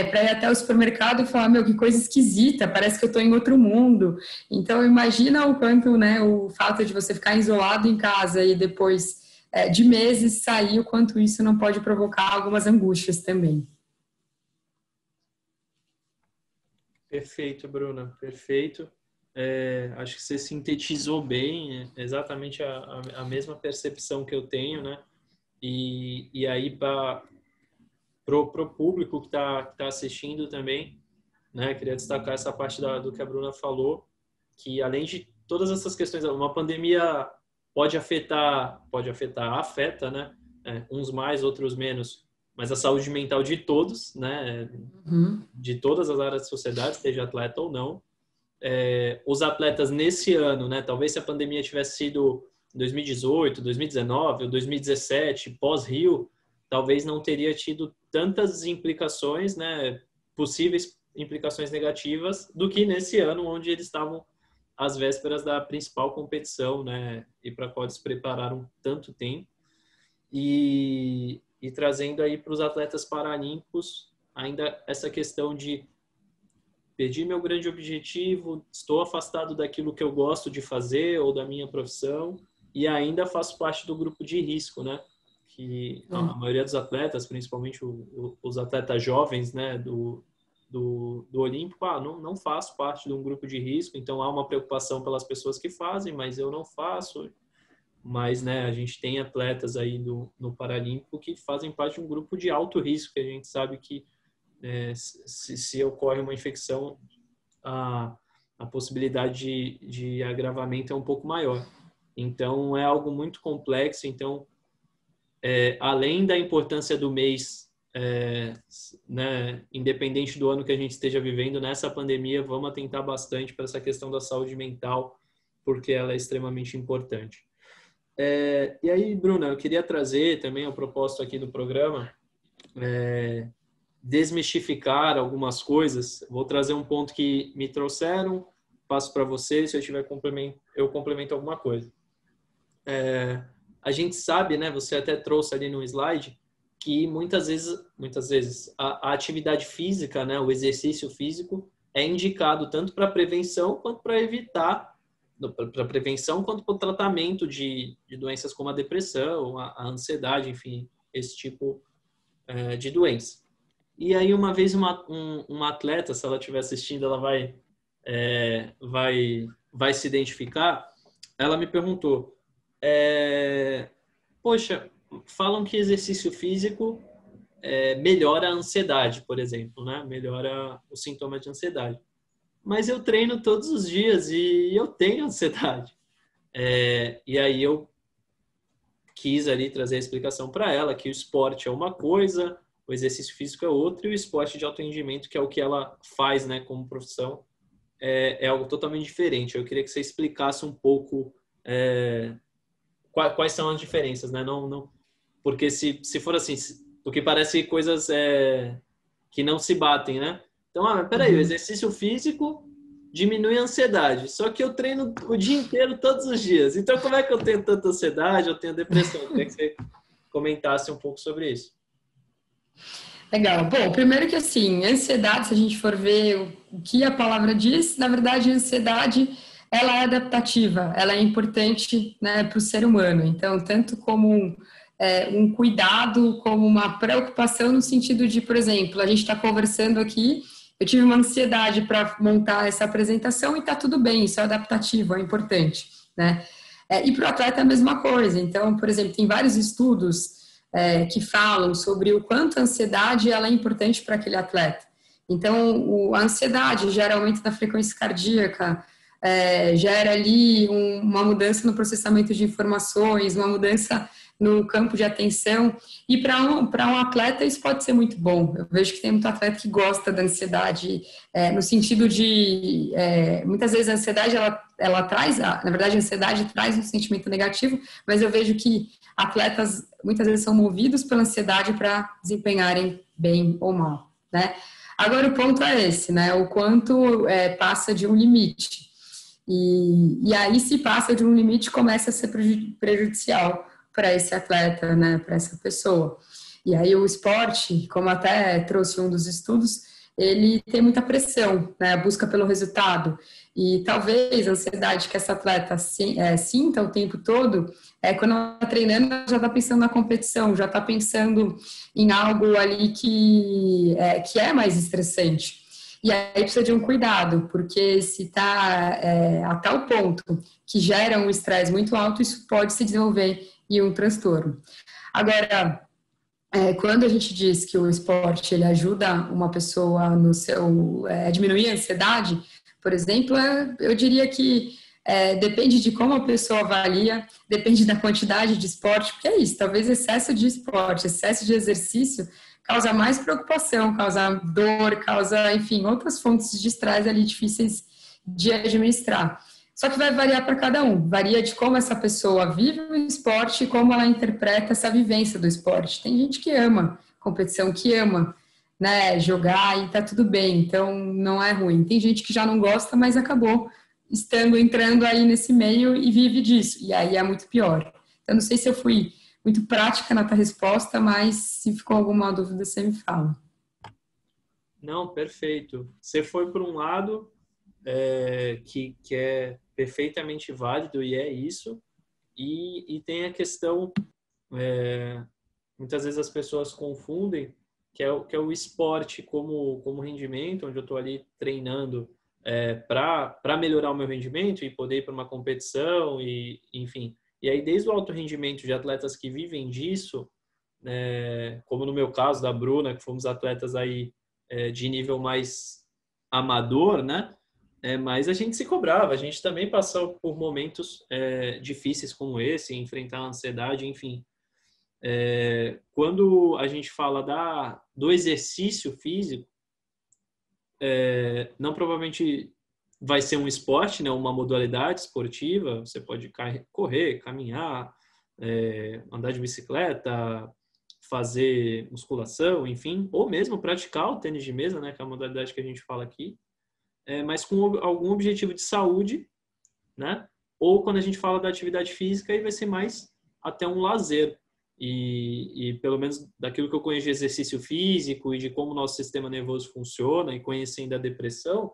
para ir até o supermercado e falar, meu, que coisa esquisita, parece que eu estou em outro mundo. Então, imagina o quanto, né, o fato de você ficar isolado em casa e depois de meses sair, o quanto isso não pode provocar algumas angústias também. Perfeito, Bruna, perfeito. Acho que você sintetizou bem, exatamente a mesma percepção que eu tenho, né? E aí, para o público que tá assistindo também, né? Queria destacar essa parte do que a Bruna falou, que além de todas essas questões, uma pandemia afeta, né? Uns mais, outros menos, mas a saúde mental de todos, né? De todas as áreas da sociedade, seja atleta ou não. Os atletas nesse ano, né? Talvez se a pandemia tivesse sido 2018, 2019 ou 2017, pós-Rio, talvez não teria tido tantas implicações, né? Possíveis implicações negativas do que nesse ano, onde eles estavam às vésperas da principal competição, né? E para a qual eles prepararam tanto tempo. E trazendo aí para os atletas paralímpicos ainda essa questão de perdi meu grande objetivo, estou afastado daquilo que eu gosto de fazer ou da minha profissão e ainda faço parte do grupo de risco, né? Que a maioria dos atletas, principalmente os atletas jovens, né, do Olímpico, não faço parte de um grupo de risco, então há uma preocupação pelas pessoas que fazem, mas eu não faço. Mas, né, a gente tem atletas aí no Paralímpico que fazem parte de um grupo de alto risco, que a gente sabe que se ocorre uma infecção, a possibilidade de agravamento é um pouco maior. Então, é algo muito complexo. Então, além da importância do mês, né, independente do ano que a gente esteja vivendo, nessa pandemia, vamos atentar bastante para essa questão da saúde mental, porque ela é extremamente importante. E aí, Bruna, eu queria trazer também o propósito aqui do programa, desmistificar algumas coisas. Vou trazer um ponto que me trouxeram, passo para você, se eu tiver eu complemento alguma coisa. A gente sabe, né, você até trouxe ali no slide, que muitas vezes a atividade física, né, o exercício físico é indicado tanto para prevenção quanto para evitar, para prevenção quanto para o tratamento de doenças como a depressão, a ansiedade, enfim, esse tipo de doença. E aí, uma vez uma atleta, se ela estiver assistindo, ela vai se identificar, ela me perguntou, poxa, falam que exercício físico melhora a ansiedade, por exemplo, né? Melhora os sintomas de ansiedade. Mas eu treino todos os dias e eu tenho ansiedade. E aí eu quis ali trazer a explicação para ela que o esporte é uma coisa, o exercício físico é outro e o esporte de alto rendimento, que é o que ela faz, né, como profissão, é algo totalmente diferente. Eu queria que você explicasse um pouco quais são as diferenças, né? Não, porque se for assim, porque parece coisas que não se batem, né? Então, peraí, o exercício físico diminui a ansiedade, só que eu treino o dia inteiro, todos os dias. Então, como é que eu tenho tanta ansiedade, eu tenho depressão? Eu queria que você comentasse um pouco sobre isso. Legal. Bom, primeiro que assim, ansiedade, se a gente for ver o que a palavra diz, na verdade, a ansiedade, ela é adaptativa, ela é importante, né, para o ser humano. Então, tanto como um cuidado, como uma preocupação no sentido de, por exemplo, a gente está conversando aqui, eu tive uma ansiedade para montar essa apresentação e está tudo bem, isso é adaptativo, é importante, né? E para o atleta é a mesma coisa. Então, por exemplo, tem vários estudos que falam sobre o quanto a ansiedade ela é importante para aquele atleta. Então, a ansiedade gera aumento da frequência cardíaca, gera ali uma mudança no processamento de informações, uma mudança no campo de atenção, e para um atleta isso pode ser muito bom. Eu vejo que tem muito atleta que gosta da ansiedade, no sentido de, muitas vezes a ansiedade, ela traz, na verdade a ansiedade traz um sentimento negativo, mas eu vejo que atletas muitas vezes são movidos pela ansiedade para desempenharem bem ou mal, né? Agora o ponto é esse, né? O quanto passa de um limite. E aí, se passa de um limite, começa a ser prejudicial para esse atleta, né, para essa pessoa. E aí o esporte, como até trouxe um dos estudos, ele tem muita pressão, né, a busca pelo resultado. E talvez a ansiedade que essa atleta sinta o tempo todo, quando ela está treinando, ela já está pensando na competição, já está pensando em algo ali que é mais estressante. E aí precisa de um cuidado, porque se está a tal ponto que gera um estresse muito alto, isso pode se desenvolver em um transtorno. Agora, quando a gente diz que o esporte ele ajuda uma pessoa no seu a diminuir a ansiedade, por exemplo, eu diria que depende de como a pessoa avalia, depende da quantidade de esporte, porque é isso, talvez excesso de esporte, excesso de exercício causa mais preocupação, causa dor, causa, enfim, outras fontes de estresse ali difíceis de administrar. Só que vai variar para cada um, varia de como essa pessoa vive o esporte e como ela interpreta essa vivência do esporte. Tem gente que ama competição, que ama, né, jogar e tá tudo bem, então não é ruim. Tem gente que já não gosta, mas acabou entrando aí nesse meio e vive disso, e aí é muito pior. Então não sei se eu fui muito prática na tua resposta, mas se ficou alguma dúvida, você me fala. Não, perfeito. Você foi por um lado que é perfeitamente válido e é isso, e tem a questão, muitas vezes as pessoas confundem, que é o esporte como rendimento, onde eu estou ali treinando para melhorar o meu rendimento e poder ir para uma competição, e enfim. E aí, desde o alto rendimento de atletas que vivem disso, como no meu caso da Bruna, que fomos atletas aí de nível mais amador, né? Mas a gente se cobrava, a gente também passou por momentos difíceis como esse, enfrentar a ansiedade, enfim. Quando a gente fala do exercício físico, não provavelmente vai ser um esporte, né, uma modalidade esportiva, você pode correr, caminhar, andar de bicicleta, fazer musculação, enfim, ou mesmo praticar o tênis de mesa, né, que é a modalidade que a gente fala aqui, mas com algum objetivo de saúde, né, ou quando a gente fala da atividade física, aí vai ser mais até um lazer. E pelo menos daquilo que eu conheço de exercício físico e de como o nosso sistema nervoso funciona e conhecendo a depressão,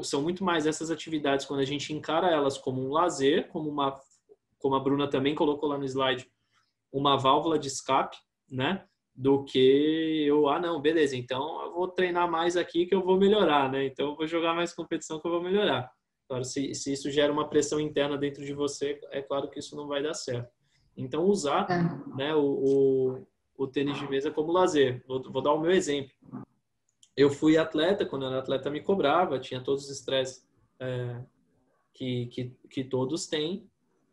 são muito mais essas atividades quando a gente encara elas como um lazer, como a Bruna também colocou lá no slide, uma válvula de escape, né? Do que não, beleza, então eu vou treinar mais aqui que eu vou melhorar, né? Então eu vou jogar mais competição que eu vou melhorar. Claro, se isso gera uma pressão interna dentro de você, é claro que isso não vai dar certo. Então usar né, o tênis de mesa como lazer. Vou dar o meu exemplo. Eu fui atleta, quando eu era atleta me cobrava, tinha todos os estresses que todos têm,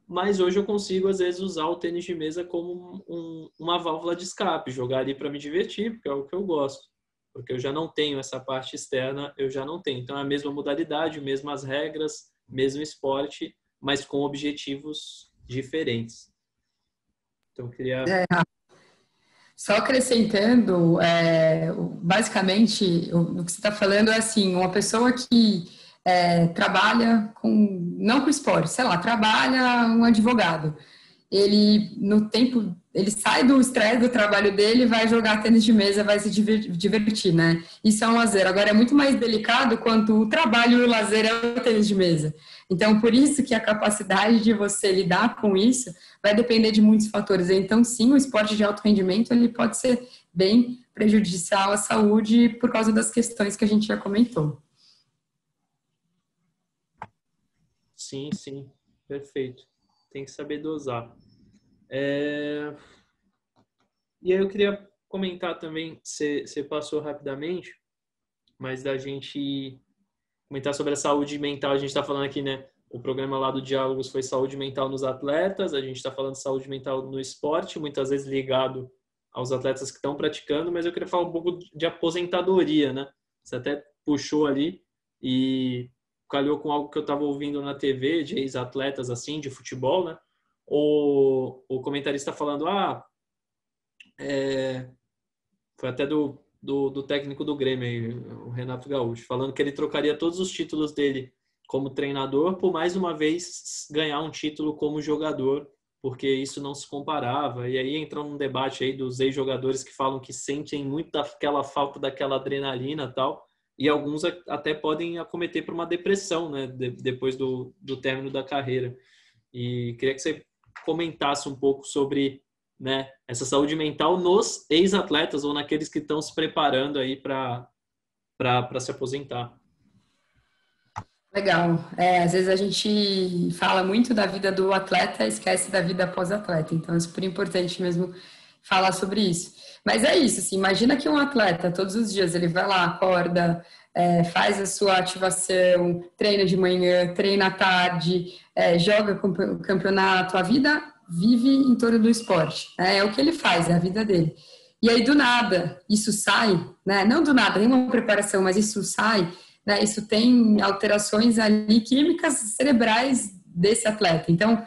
mas hoje eu consigo, às vezes, usar o tênis de mesa como uma válvula de escape, jogar ali para me divertir, porque é o que eu gosto. Porque eu já não tenho essa parte externa, eu já não tenho. Então, é a mesma modalidade, mesmas regras, mesmo esporte, mas com objetivos diferentes. Então, eu queria... Só acrescentando, basicamente, o que você está falando é assim, uma pessoa que trabalha não com esporte, sei lá, trabalha um advogado. Ele sai do estresse do trabalho dele, vai jogar tênis de mesa, vai se divertir, né? Isso é um lazer. Agora, é muito mais delicado quando o trabalho e o lazer é o tênis de mesa. Então, por isso que a capacidade de você lidar com isso vai depender de muitos fatores. Então, sim, o esporte de alto rendimento, ele pode ser bem prejudicial à saúde por causa das questões que a gente já comentou. Sim, sim. Perfeito. Tem que saber dosar. E aí eu queria comentar também, você passou rapidamente, mas da gente comentar sobre a saúde mental. A gente está falando aqui, né? O programa lá do Diálogos foi saúde mental nos atletas, a gente está falando de saúde mental no esporte, muitas vezes ligado aos atletas que estão praticando, mas eu queria falar um pouco de aposentadoria, né? Você até puxou ali e calhou com algo que eu estava ouvindo na TV, de ex-atletas assim, de futebol, né? O comentarista falando, foi até do técnico do Grêmio, aí, o Renato Gaúcho, falando que ele trocaria todos os títulos dele como treinador por mais uma vez ganhar um título como jogador, porque isso não se comparava. E aí entra um debate aí dos ex-jogadores que falam que sentem muito aquela falta daquela adrenalina e tal, e alguns até podem acometer por uma depressão, né, depois do término da carreira. E queria que você comentasse um pouco sobre, né, essa saúde mental nos ex-atletas ou naqueles que estão se preparando aí para se aposentar. Legal. Às vezes a gente fala muito da vida do atleta e esquece da vida pós-atleta. Então é super importante mesmo falar sobre isso. Mas é isso, assim, imagina que um atleta, todos os dias, ele vai lá, acorda, faz a sua ativação, treina de manhã, treina à tarde, joga campeonato, a vida vive em torno do esporte. É o que ele faz, é a vida dele. E aí, do nada, isso sai, né? Não do nada, nenhuma preparação, mas isso sai, né? Isso tem alterações ali químicas cerebrais desse atleta. Então,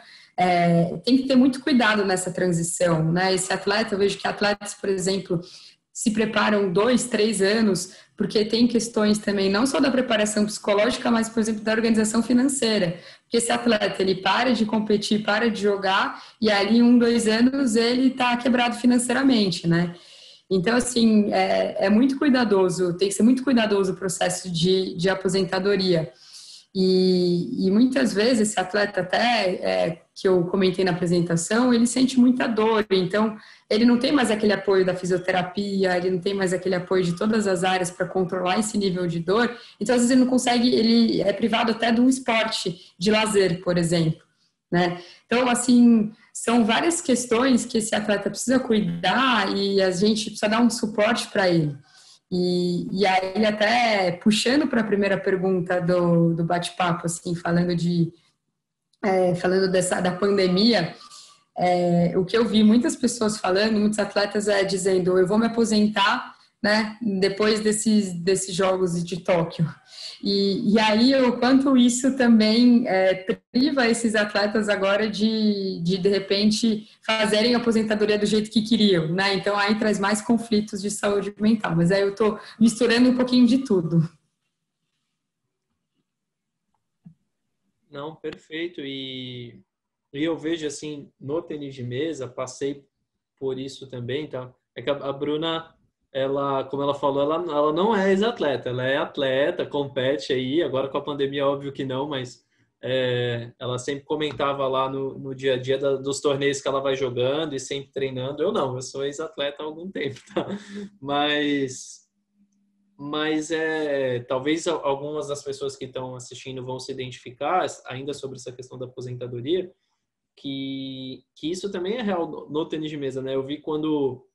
tem que ter muito cuidado nessa transição, né? Esse atleta, eu vejo que atletas, por exemplo, se preparam 2, 3 anos, porque tem questões também, não só da preparação psicológica, mas, por exemplo, da organização financeira. Porque esse atleta, ele para de competir, para de jogar, e ali em 1, 2 anos ele está quebrado financeiramente, né? Então, assim, é muito cuidadoso, tem que ser muito cuidadoso o processo de aposentadoria. E muitas vezes esse atleta até, que eu comentei na apresentação, ele sente muita dor, então ele não tem mais aquele apoio da fisioterapia, ele não tem mais aquele apoio de todas as áreas para controlar esse nível de dor, então às vezes ele não consegue, ele é privado até de um esporte de lazer, por exemplo, né? Então, assim, são várias questões que esse atleta precisa cuidar e a gente precisa dar um suporte para ele. E aí, até puxando para a primeira pergunta do bate-papo, assim, falando da pandemia, o que eu vi muitas pessoas falando, muitos atletas dizendo, eu vou me aposentar, né, depois desses Jogos de Tóquio. E aí, o quanto isso também priva esses atletas agora de repente, fazerem a aposentadoria do jeito que queriam, né? Então, aí traz mais conflitos de saúde mental. Mas aí eu estou misturando um pouquinho de tudo. Não, perfeito. E eu vejo, assim, no tênis de mesa, passei por isso também, tá? É que a Bruna, ela, como ela falou, ela não é ex-atleta, ela é atleta, compete aí, agora com a pandemia, óbvio que não, mas ela sempre comentava lá no dia a dia dos torneios que ela vai jogando e sempre treinando. Eu não, eu sou ex-atleta há algum tempo, tá? Mas talvez algumas das pessoas que estão assistindo vão se identificar ainda sobre essa questão da aposentadoria, que isso também é real no tênis de mesa, né? Eu vi quando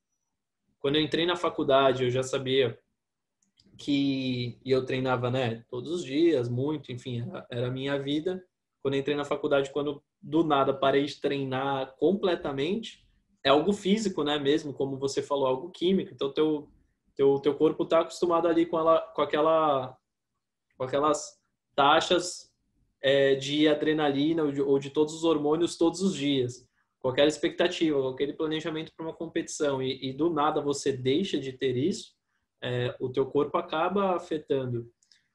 eu entrei na faculdade, eu já sabia que eu treinava, né, todos os dias, muito, enfim, era a minha vida. Quando eu entrei na faculdade, quando do nada parei de treinar completamente, é algo físico, né, mesmo, como você falou, algo químico. Então, teu corpo está acostumado ali com aquelas taxas de adrenalina ou de todos os hormônios todos os dias, com aquela expectativa, com aquele planejamento para uma competição, e do nada você deixa de ter isso, o teu corpo acaba afetando.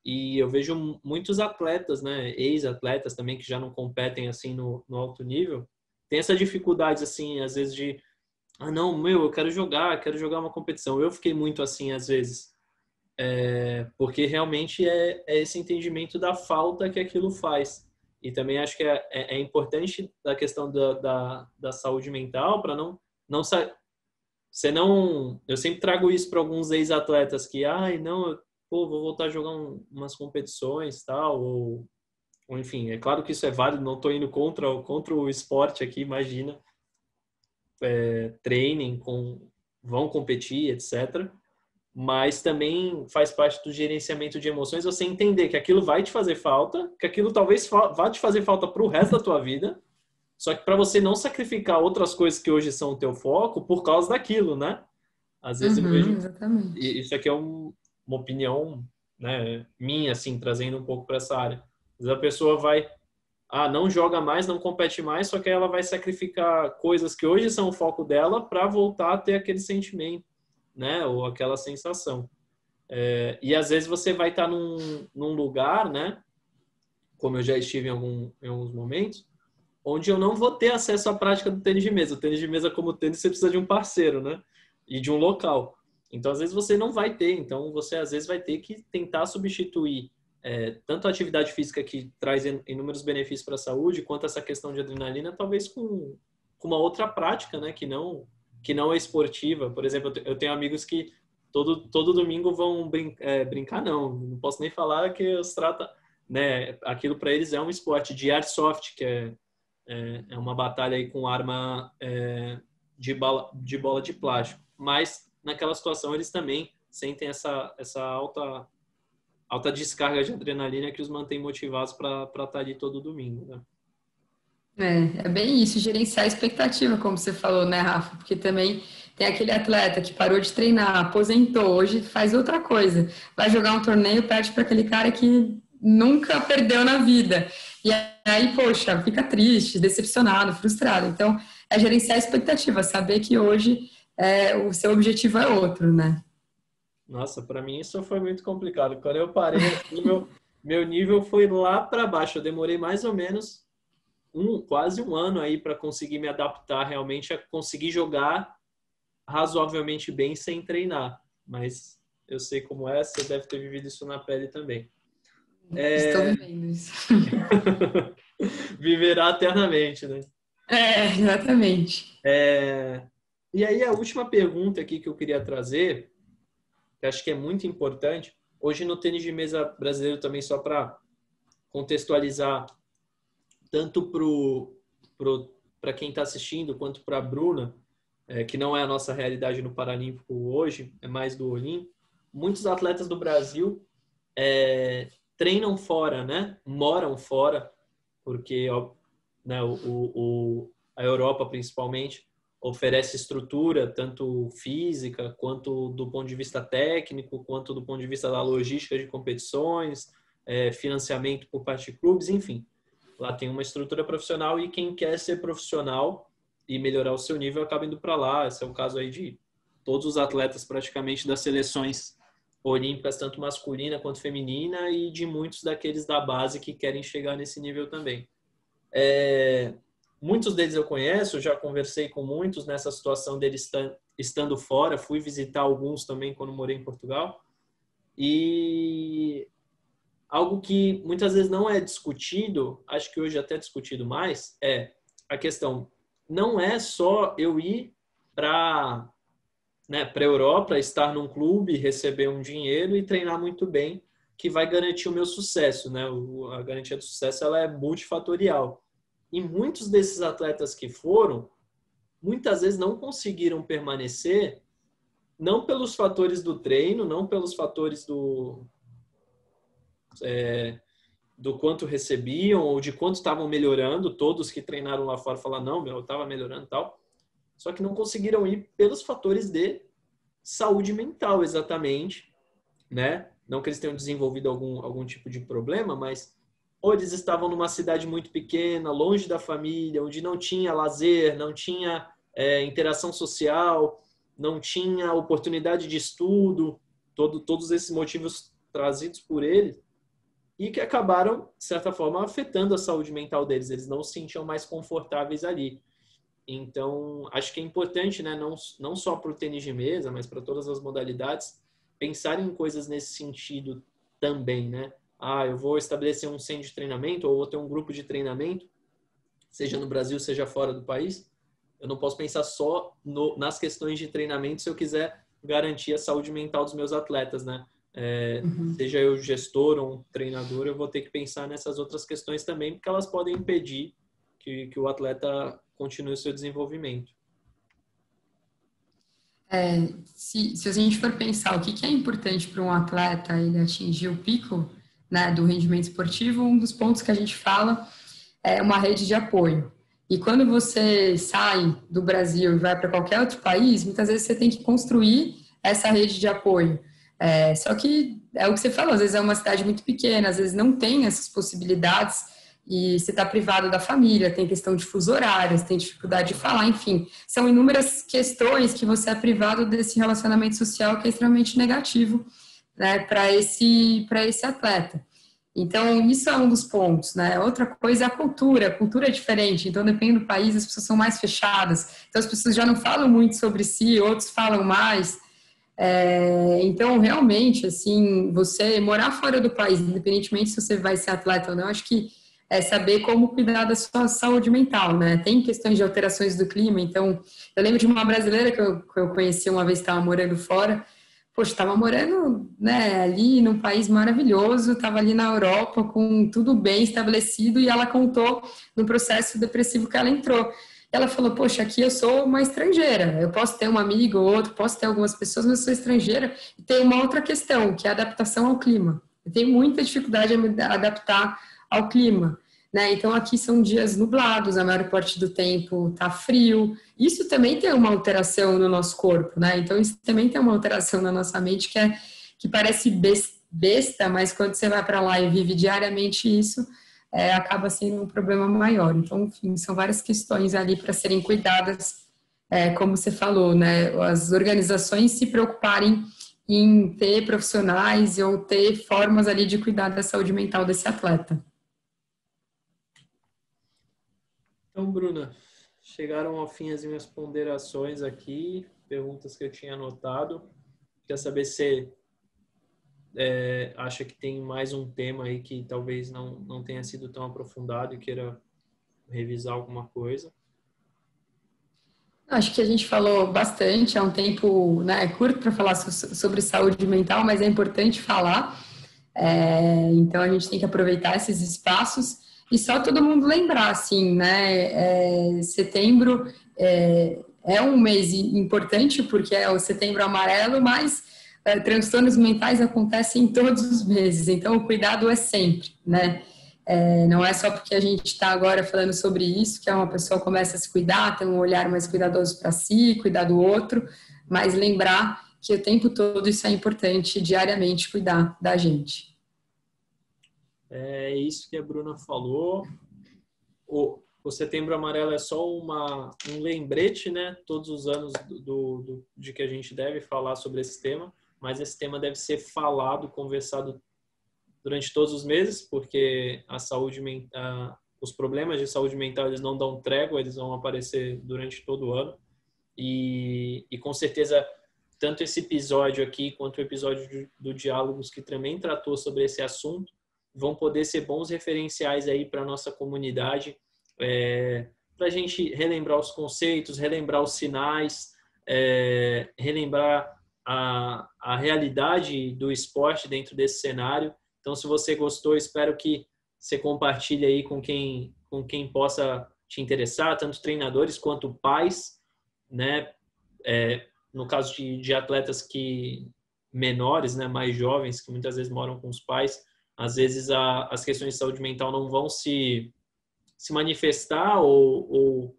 E eu vejo muitos atletas, né, ex-atletas também, que já não competem assim no alto nível, tem essa dificuldade, assim, às vezes não, eu quero jogar uma competição. Eu fiquei muito assim, às vezes, porque realmente é esse entendimento da falta que aquilo faz. E também acho que é importante a questão da saúde mental, para não você não. Eu sempre trago isso para alguns ex-atletas que, não, vou voltar a jogar umas competições, tal, ou enfim, é claro que isso é válido, não estou indo contra o esporte aqui, imagina, treinem, vão competir, etc. Mas também faz parte do gerenciamento de emoções você entender que aquilo vai te fazer falta, que aquilo talvez vá te fazer falta para o resto da tua vida, só que para você não sacrificar outras coisas que hoje são o teu foco por causa daquilo, né? Às vezes eu vejo, Exatamente. e isso aqui é uma opinião, né, minha, assim, trazendo um pouco para essa área. Às vezes a pessoa vai, não joga mais, não compete mais, só que ela vai sacrificar coisas que hoje são o foco dela para voltar a ter aquele sentimento, né, ou aquela sensação. E às vezes você vai estar num lugar, né, como eu já estive em alguns momentos, onde eu não vou ter acesso à prática do tênis de mesa. O tênis de mesa, como tênis, você precisa de um parceiro, né? E de um local. Então, às vezes, você não vai ter. Então, você, às vezes, vai ter que tentar substituir tanto a atividade física que traz inúmeros benefícios para a saúde, quanto essa questão de adrenalina, talvez com uma outra prática, né? Que não é esportiva. Por exemplo, eu tenho amigos que todo domingo vão brincar, não posso nem falar que os trata, né? Aquilo para eles é um esporte de airsoft, que é uma batalha aí com arma de bola de plástico. Mas naquela situação eles também sentem essa alta descarga de adrenalina que os mantém motivados para estar ali todo domingo, né? É bem isso, gerenciar a expectativa, como você falou, né, Rafa? Porque também tem aquele atleta que parou de treinar, aposentou, hoje faz outra coisa. Vai jogar um torneio, perde para aquele cara que nunca perdeu na vida. E aí, poxa, fica triste, decepcionado, frustrado. Então, é gerenciar a expectativa, saber que hoje o seu objetivo é outro, né? Nossa, para mim isso foi muito complicado. Quando eu parei, assim, meu nível foi lá para baixo. Eu demorei mais ou menos quase um ano aí para conseguir me adaptar realmente a conseguir jogar razoavelmente bem sem treinar. Mas eu sei como é, você deve ter vivido isso na pele também. Estou vivendo isso. Viverá eternamente, né? Exatamente. E aí a última pergunta aqui que eu queria trazer, que acho que é muito importante, hoje no tênis de mesa brasileiro também, só para contextualizar, tanto para quem está assistindo, quanto para a Bruna, que não é a nossa realidade no Paralímpico hoje, é mais do Olímpico, muitos atletas do Brasil treinam fora, né? Moram fora, porque né, a Europa, principalmente, oferece estrutura, tanto física, quanto do ponto de vista técnico, quanto do ponto de vista da logística de competições, financiamento por parte de clubes, enfim. Lá tem uma estrutura profissional e quem quer ser profissional e melhorar o seu nível acaba indo para lá. Esse é o caso aí de todos os atletas praticamente das seleções olímpicas, tanto masculina quanto feminina, e de muitos daqueles da base que querem chegar nesse nível também. Muitos deles eu conheço, já conversei com muitos nessa situação deles estando fora, fui visitar alguns também quando morei em Portugal, e algo que muitas vezes não é discutido, acho que hoje até é discutido mais, é a questão, não é só eu ir para a Europa, estar num clube, receber um dinheiro e treinar muito bem, que vai garantir o meu sucesso, né? A garantia do sucesso ela é multifatorial. E muitos desses atletas que foram, muitas vezes não conseguiram permanecer, não pelos fatores do treino, não pelos fatores do quanto recebiam ou de quanto estavam melhorando. Todos que treinaram lá fora falaram, não, eu estava melhorando e tal. Só que não conseguiram ir pelos fatores de saúde mental, exatamente, né? Não que eles tenham desenvolvido algum tipo de problema, mas ou eles estavam numa cidade muito pequena, longe da família, onde não tinha lazer, não tinha interação social, não tinha oportunidade de estudo, todos esses motivos trazidos por eles, e que acabaram, de certa forma, afetando a saúde mental deles. Eles não se sentiam mais confortáveis ali. Então, acho que é importante, né, não só para o tênis de mesa, mas para todas as modalidades, pensar em coisas nesse sentido também, né? Eu vou estabelecer um centro de treinamento ou vou ter um grupo de treinamento, seja no Brasil, seja fora do país. Eu não posso pensar só nas questões de treinamento se eu quiser garantir a saúde mental dos meus atletas, né? seja eu gestor ou um treinador, eu vou ter que pensar nessas outras questões também, porque elas podem impedir que o atleta continue o seu desenvolvimento. Se a gente for pensar o que é importante para um atleta ele atingir o pico, né, do rendimento esportivo, um dos pontos que a gente fala é uma rede de apoio. E quando você sai do Brasil e vai para qualquer outro país, muitas vezes você tem que construir essa rede de apoio. Só que é o que você falou, às vezes é uma cidade muito pequena, às vezes não tem essas possibilidades e você está privado da família, tem questão de fuso horários, tem dificuldade de falar, enfim. São inúmeras questões que você é privado desse relacionamento social que é extremamente negativo, né, para esse atleta. Então, isso é um dos pontos, né? Outra coisa é a cultura é diferente, então depende do país, as pessoas são mais fechadas, então as pessoas já não falam muito sobre si, outros falam mais. Então, realmente, assim, você morar fora do país, independentemente se você vai ser atleta ou não, acho que é saber como cuidar da sua saúde mental, né? Tem questões de alterações do clima, então, eu lembro de uma brasileira que eu conheci uma vez que estava morando fora. Poxa, estava morando, né, ali num país maravilhoso, estava ali na Europa com tudo bem estabelecido e ela contou no processo depressivo que ela entrou. Ela falou, poxa, aqui eu sou uma estrangeira, eu posso ter um amigo ou outro, posso ter algumas pessoas, mas eu sou estrangeira. E tem uma outra questão, que é a adaptação ao clima. Eu tenho muita dificuldade em me adaptar ao clima, né? Então aqui são dias nublados, a maior parte do tempo tá frio. Isso também tem uma alteração no nosso corpo, né? Então isso também tem uma alteração na nossa mente que parece besta, mas quando você vai para lá e vive diariamente isso, acaba sendo um problema maior. Então, enfim, são várias questões ali para serem cuidadas, como você falou, né? As organizações se preocuparem em ter profissionais ou ter formas ali de cuidar da saúde mental desse atleta. Então, Bruna, chegaram ao fim as minhas ponderações aqui, perguntas que eu tinha anotado. Quer saber se acha que tem mais um tema aí que talvez não tenha sido tão aprofundado e queira revisar alguma coisa? Acho que a gente falou bastante, é um tempo, né, curto para falar sobre saúde mental, mas é importante falar. Então a gente tem que aproveitar esses espaços e só todo mundo lembrar, assim, né? Setembro é um mês importante porque é o Setembro Amarelo, mas transtornos mentais acontecem todos os meses, então o cuidado é sempre, né? Não é só porque a gente está agora falando sobre isso que uma pessoa começa a se cuidar, ter um olhar mais cuidadoso para si, cuidar do outro, mas lembrar que o tempo todo isso é importante, diariamente cuidar da gente. É isso que a Bruna falou. O Setembro Amarelo é só um lembrete, né? Todos os anos de que a gente deve falar sobre esse tema, mas esse tema deve ser falado, conversado durante todos os meses, porque os problemas de saúde mental eles não dão trégua, eles vão aparecer durante todo o ano. E com certeza, tanto esse episódio aqui quanto o episódio do Diálogos, que também tratou sobre esse assunto, vão poder ser bons referenciais aí para a nossa comunidade, para a gente relembrar os conceitos, relembrar os sinais, relembrar a realidade do esporte dentro desse cenário. Então, se você gostou, espero que você compartilhe aí com quem possa te interessar, tanto treinadores quanto pais, né? No caso de atletas menores, né, mais jovens, que muitas vezes moram com os pais, às vezes as questões de saúde mental não vão se manifestar ou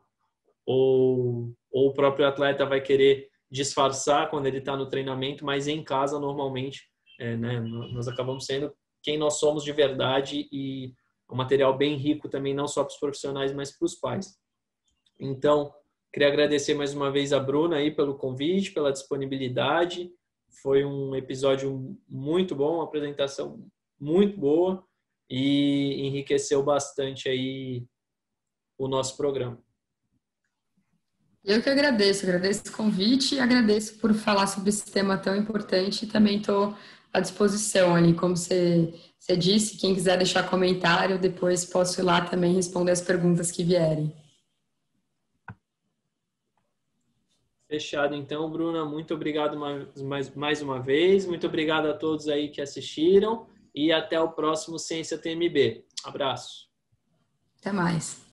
o próprio atleta vai querer disfarçar quando ele está no treinamento, mas em casa, normalmente, né, nós acabamos sendo quem nós somos de verdade e um material bem rico também, não só para os profissionais, mas para os pais. Então, queria agradecer mais uma vez a Bruna aí pelo convite, pela disponibilidade. Foi um episódio muito bom, uma apresentação muito boa e enriqueceu bastante aí o nosso programa. Eu que agradeço o convite e agradeço por falar sobre esse tema tão importante e também estou à disposição ali, como você disse, quem quiser deixar comentário, depois posso ir lá também responder as perguntas que vierem. Fechado, então, Bruna. Muito obrigado mais uma vez. Muito obrigado a todos aí que assistiram e até o próximo Ciência TMB. Abraço. Até mais.